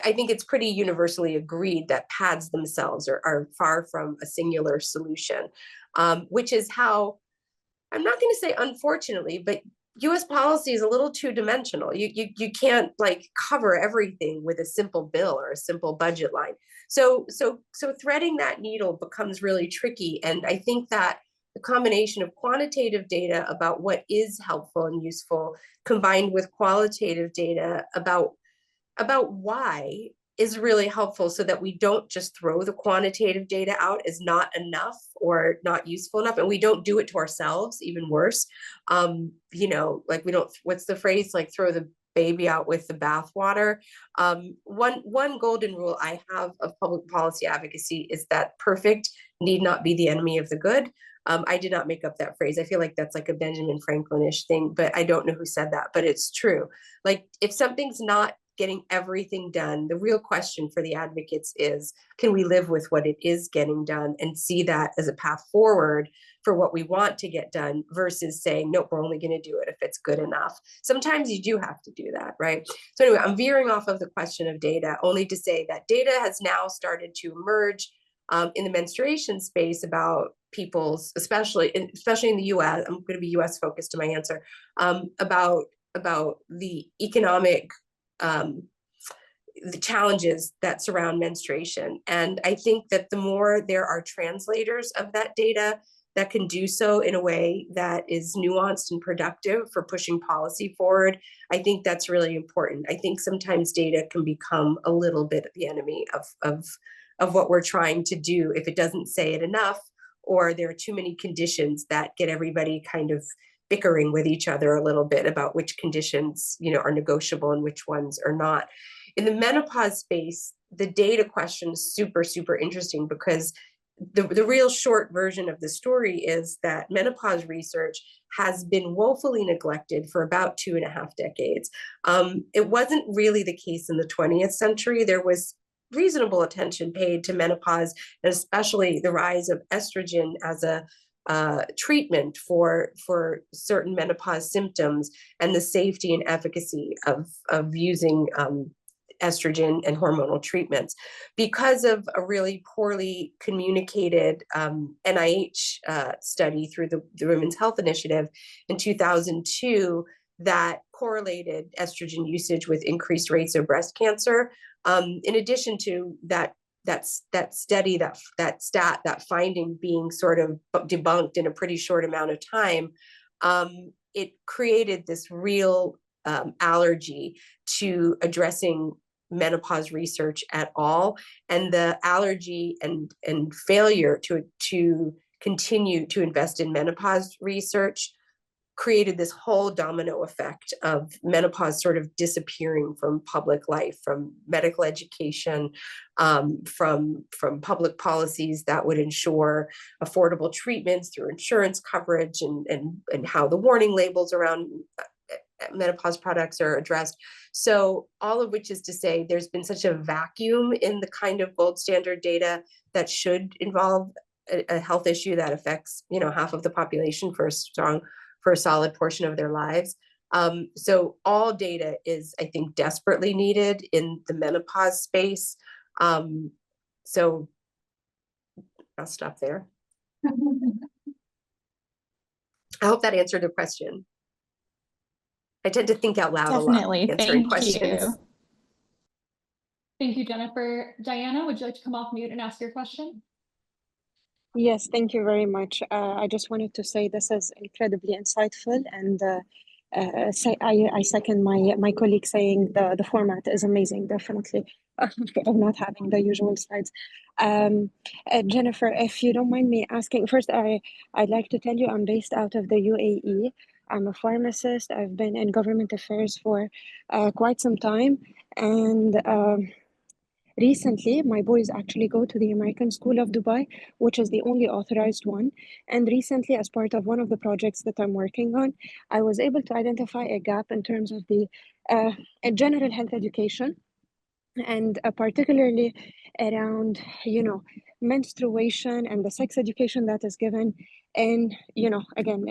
I think it's pretty universally agreed that pads themselves are far from a singular solution, which is how, I'm not going to say unfortunately, but US policy is a little two dimensional. You can't like cover everything with a simple bill or a simple budget line. So threading that needle becomes really tricky. And I think that the combination of quantitative data about what is helpful and useful combined with qualitative data about why is really helpful, so that we don't just throw the quantitative data out as not enough or not useful enough, and we don't do it to ourselves, even worse. You know, like we don't, what's the phrase, like throw the baby out with the bathwater. One golden rule I have of public policy advocacy is that perfect need not be the enemy of the good. I did not make up that phrase. I feel like that's like a Benjamin Franklin-ish thing, but I don't know who said that, but it's true. Like if something's not getting everything done, the real question for the advocates is, can we live with what it is getting done and see that as a path forward for what we want to get done, versus saying, nope, we're only going to do it if it's good enough. Sometimes you do have to do that, right? So anyway, I'm veering off of the question of data, only to say that data has now started to emerge in the menstruation space about people's, especially in the US, I'm going to be US focused in my answer, about the economic the challenges that surround menstruation. And I think that the more there are translators of that data that can do so in a way that is nuanced and productive for pushing policy forward, I think that's really important. I think sometimes data can become a little bit the enemy of what we're trying to do if it doesn't say it enough, or there are too many conditions that get everybody kind of bickering with each other a little bit about which conditions, you know, are negotiable and which ones are not. In the menopause space, the data question is super interesting, because the real short version of the story is that menopause research has been woefully neglected for about 2.5 decades. It wasn't really the case in the 20th century. There was reasonable attention paid to menopause, and especially the rise of estrogen as a treatment for certain menopause symptoms, and the safety and efficacy of using estrogen and hormonal treatments. Because of a really poorly communicated NIH study through the Women's Health Initiative in 2002 that correlated estrogen usage with increased rates of breast cancer. In addition to that study, that finding being sort of debunked in a pretty short amount of time, it created this real allergy to addressing menopause research at all, and the allergy and failure to continue to invest in menopause research created this whole domino effect of menopause sort of disappearing from public life, from medical education, from public policies that would ensure affordable treatments through insurance coverage, and how the warning labels around menopause products are addressed. So all of which is to say, there's been such a vacuum in the kind of gold standard data that should involve a health issue that affects, you know, half of the population for a solid portion of their lives. So all data is, I think, desperately needed in the menopause space. So I'll stop there. I hope that answered the question. I tend to think out loud Definitely. a lot answering Thank questions. you. Thank you, Jennifer. Diana, would you like to come off mute and ask your question? Yes, thank you very much. I just wanted to say this is incredibly insightful, and I second my colleague saying the format is amazing, definitely, of not having the usual slides. Jennifer, if you don't mind me asking, first I'd like to tell you I'm based out of the UAE. I'm a pharmacist. I've been in government affairs for quite some time, and recently, my boys actually go to the American School of Dubai, which is the only authorized one. And recently, as part of one of the projects that I'm working on, I was able to identify a gap in terms of the general health education, and particularly around, menstruation and the sex education that is given. And, again,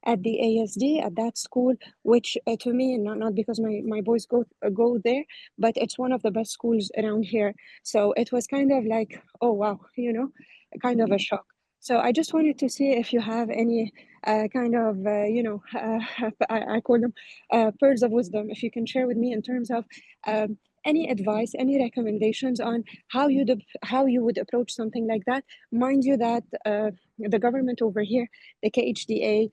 at the ASD, at that school, which to me, not because my boys go there, but it's one of the best schools around here. So it was kind of like, oh, wow, kind of a shock. So I just wanted to see if you have any kind of, I call them pearls of wisdom, if you can share with me in terms of any advice, any recommendations on how you would approach something like that. Mind you that the government over here, the KHDA,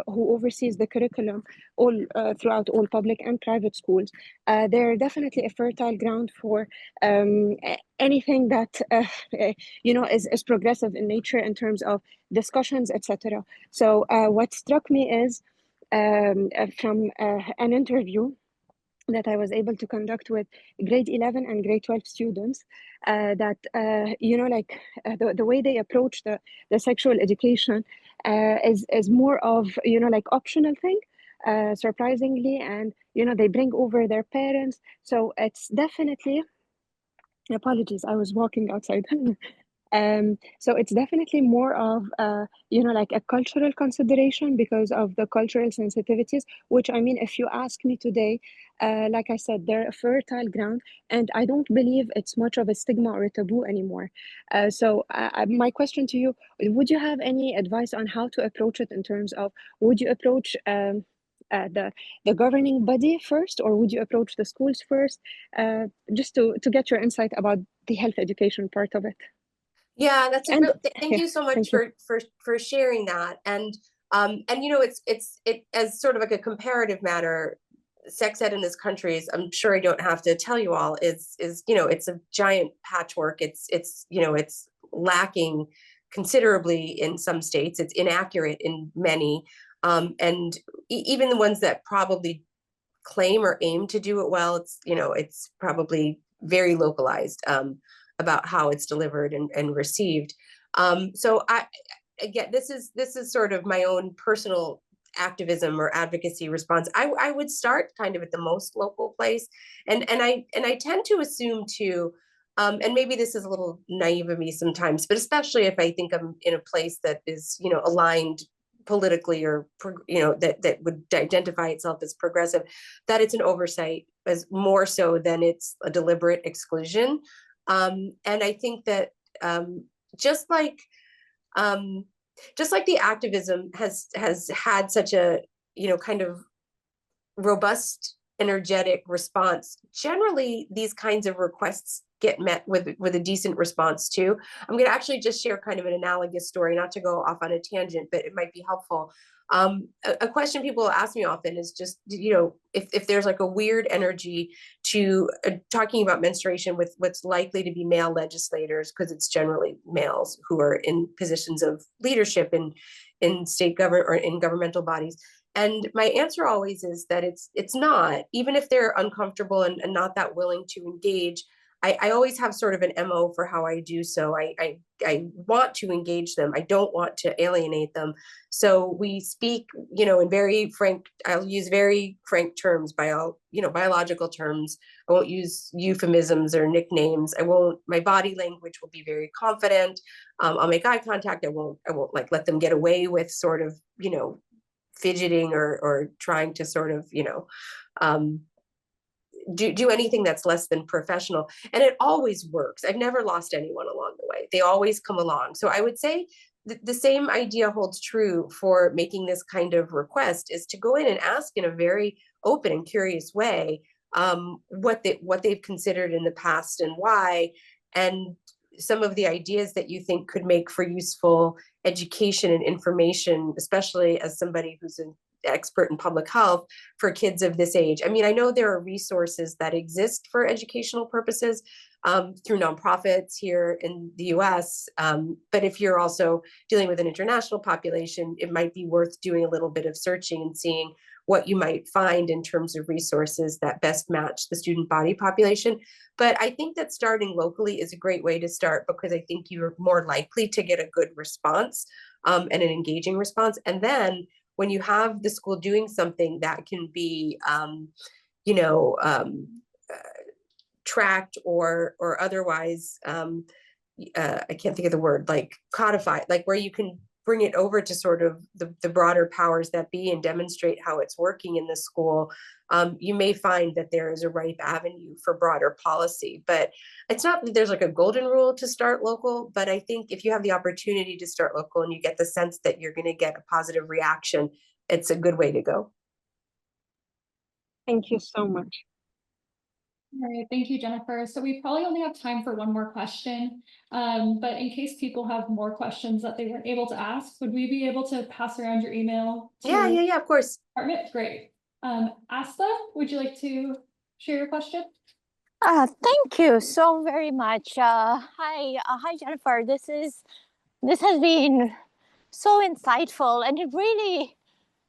who oversees the curriculum all throughout all public and private schools, they're definitely a fertile ground for anything that is progressive in nature in terms of discussions, etc. So what struck me is from an interview that I was able to conduct with grade 11 and grade 12 students, that, the way they approach the sexual education is more of, optional thing, surprisingly, and, they bring over their parents. So it's definitely, apologies, I was walking outside. So it's definitely more of, like a cultural consideration because of the cultural sensitivities, which, I mean, if you ask me today, like I said, they're a fertile ground, and I don't believe it's much of a stigma or a taboo anymore. So my question to you, would you have any advice on how to approach it in terms of, would you approach the governing body first, or would you approach the schools first? Just to get your insight about the health education part of it. Yeah, that's a And real, thank yeah, you so much thank you. for sharing that. And it as sort of like a comparative matter, sex ed in this country is, I'm sure I don't have to tell you all, is it's a giant patchwork. It's lacking considerably in some states. It's inaccurate in many. And even the ones that probably claim or aim to do it well, it's probably very localized about how it's delivered and received. So again, this is sort of my own personal activism or advocacy response. I would start kind of at the most local place, and I tend to assume too, and maybe this is a little naive of me sometimes, but especially if I think I'm in a place that is aligned politically, or that would identify itself as progressive, that it's an oversight as more so than it's a deliberate exclusion. And I think that just like the activism has had such a kind of robust, energetic response, generally these kinds of requests get met with a decent response too. I'm going to actually just share kind of an analogous story, not to go off on a tangent, but it might be helpful. A question people ask me often is just, if there's like a weird energy to talking about menstruation with what's likely to be male legislators, because it's generally males who are in positions of leadership in state government or in governmental bodies. And my answer always is that it's not, even if they're uncomfortable and not that willing to engage. I always have sort of an MO for how I do so. I want to engage them. I don't want to alienate them. So we speak, in very frank, I'll use very frank terms, biological terms. I won't use euphemisms or nicknames. My body language will be very confident. I'll make eye contact. I won't like let them get away with sort of, fidgeting or trying to sort of, do anything that's less than professional. And it always works. I've never lost anyone along the way. They always come along. So I would say the same idea holds true for making this kind of request, is to go in and ask in a very open and curious way what they've considered in the past and why, and some of the ideas that you think could make for useful education and information, especially as somebody who's an expert in public health, for kids of this age. I mean, I know there are resources that exist for educational purposes, through nonprofits here in the US. But if you're also dealing with an international population, it might be worth doing a little bit of searching and seeing what you might find in terms of resources that best match the student body population. But I think that starting locally is a great way to start, because I think you're more likely to get a good response and an engaging response. And then when you have the school doing something that can be, tracked or otherwise, I can't think of the word, like codified, like where you can bring it over to sort of the broader powers that be and demonstrate how it's working in the school, you may find that there is a ripe avenue for broader policy. But it's not that there's like a golden rule to start local, but I think if you have the opportunity to start local and you get the sense that you're going to get a positive reaction, it's a good way to go. Thank you so much. All right, thank you, Jennifer. So we probably only have time for one more question, but in case people have more questions that they weren't able to ask, would we be able to pass around your email to Yeah, of course. department? Great. Asta, would you like to share your question? Thank you so very much. Hi, Jennifer. This has been so insightful, and it really,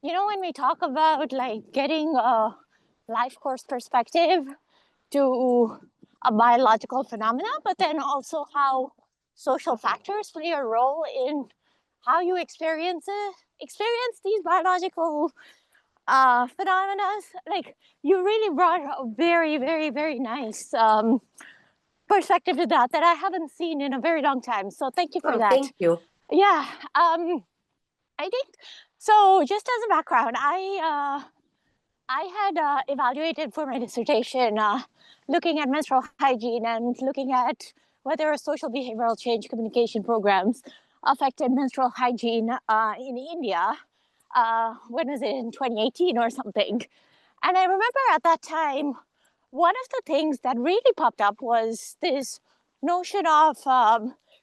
when we talk about like getting a life course perspective to a biological phenomena, but then also how social factors play a role in how you experience these biological phenomena. Like, you really brought a very, very, very nice perspective to that I haven't seen in a very long time. So thank you for that. Thank you. Yeah, I think so. Just as a background, I had evaluated for my dissertation looking at menstrual hygiene and looking at whether social behavioral change communication programs affected menstrual hygiene in India. When was it, in 2018 or something? And I remember at that time, one of the things that really popped up was this notion of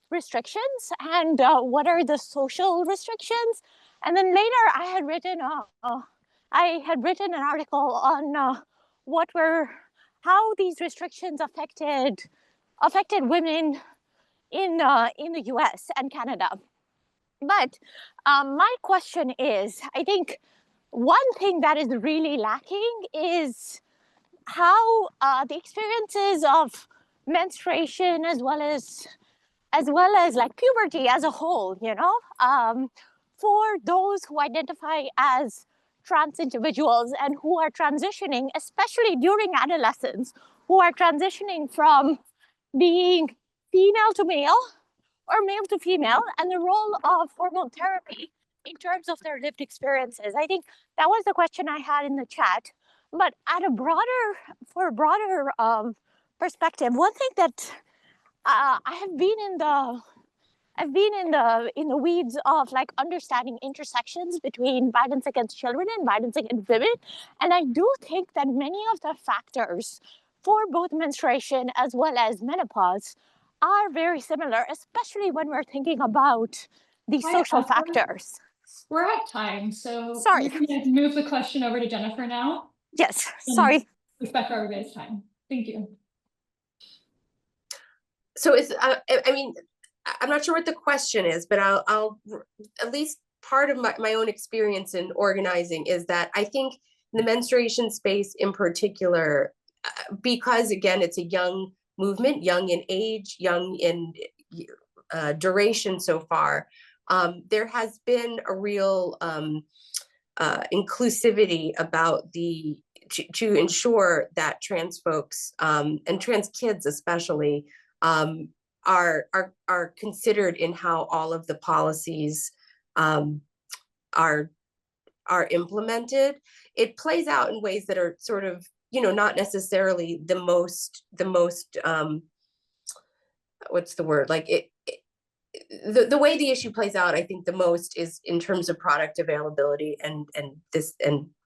restrictions and what are the social restrictions. And then later I had written an article on how these restrictions affected women in the US and Canada. But my question is, I think one thing that is really lacking is how the experiences of menstruation as well as like puberty as a whole, for those who identify as trans individuals and who are transitioning, especially during adolescence, who are transitioning from being female to male or male to female, and the role of hormone therapy in terms of their lived experiences. I think that was the question I had in the chat. But at a broader perspective, one thing that I have been in the weeds of like understanding intersections between violence against children and violence against women, and I do think that many of the factors for both menstruation as well as menopause are very similar, especially when we're thinking about these social factors. We're at time, so Sorry. we're going to move the question over to Jennifer now. Yes, sorry. Respect everybody's time. Thank you. So it's, I mean, I'm not sure what the question is, but I'll at least part of my own experience in organizing is that I think in the menstruation space in particular, because again, it's a young movement, young in age, young in duration so far, there has been a real inclusivity about to ensure that trans folks and trans kids especially are considered in how all of the policies are implemented. It plays out in ways that are sort of, not necessarily the most what's the word, like the way the issue plays out, I think the most is in terms of product availability and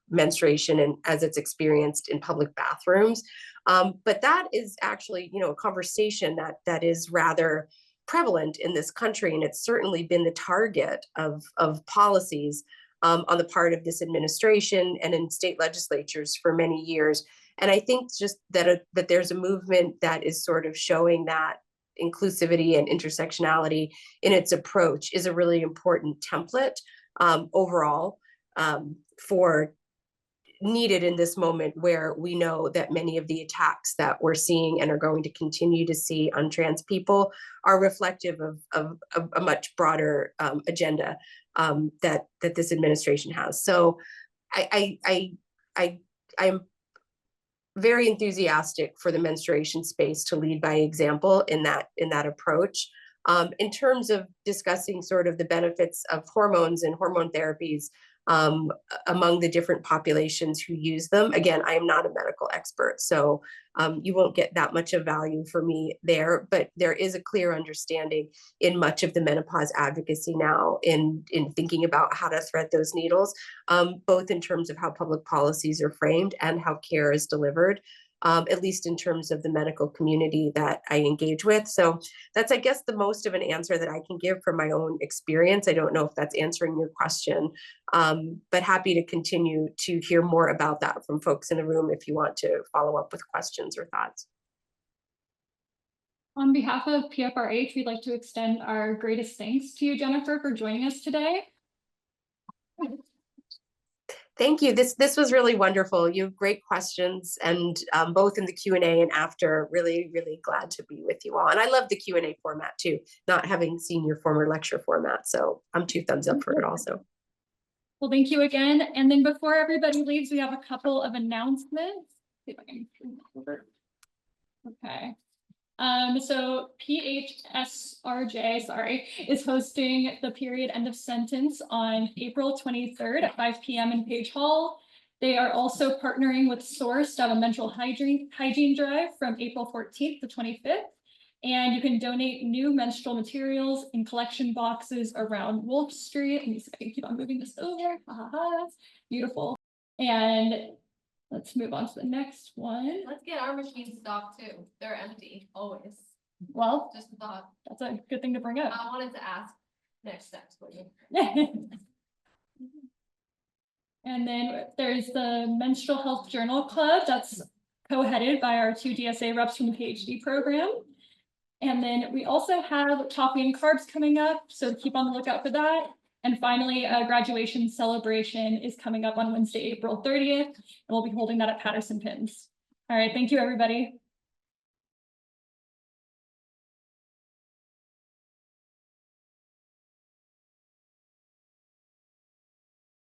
menstruation and as it's experienced in public bathrooms. But that is actually, a conversation that is rather prevalent in this country, and it's certainly been the target of policies on the part of this administration and in state legislatures for many years. And I think just that there's a movement that is sort of showing that inclusivity and intersectionality in its approach is a really important template overall for needed in this moment where we know that many of the attacks that we're seeing and are going to continue to see on trans people are reflective of a much broader agenda that this administration has. So I'm very enthusiastic for the menstruation space to lead by example in that approach. In terms of discussing sort of the benefits of hormones and hormone therapies among the different populations who use them. Again, I am not a medical expert, so you won't get that much of value for me there, but there is a clear understanding in much of the menopause advocacy now in thinking about how to thread those needles, both in terms of how public policies are framed and how care is delivered. At least in terms of the medical community that I engage with. So that's, I guess, the most of an answer that I can give from my own experience. I don't know if that's answering your question, but happy to continue to hear more about that from folks in the room if you want to follow up with questions or thoughts. On behalf of PFRH, we'd like to extend our greatest thanks to you, Jennifer, for joining us today. Thank you. This was really wonderful. You have great questions, and both in the Q&A and after, really, really glad to be with you all. And I love the Q&A format too, not having seen your former lecture format. So I'm 2 thumbs up for it also. Well, thank you again. And then before everybody leaves, we have a couple of announcements. See if I can bring that over. Okay. So PHSRJ, is hosting the period end of sentence on April 23rd at 5 p.m. in Page Hall. They are also partnering with Source on a menstrual hygiene drive from April 14th to 25th. And you can donate new menstrual materials in collection boxes around Wolf Street. Let me see if I can keep on moving this over. Beautiful. And let's move on to the next one. Let's get our machines stocked too. They're empty, always. Well, Just a thought. that's a good thing to bring up. I wanted to ask next steps for you. And then there's the Menstrual Health Journal Club that's co-headed by our 2 DSA reps from the PhD program. And then we also have coffee and carbs coming up, so keep on the lookout for that. And finally, a graduation celebration is coming up on Wednesday, April 30th, and we'll be holding that at Patterson Pins. All right, thank you, everybody.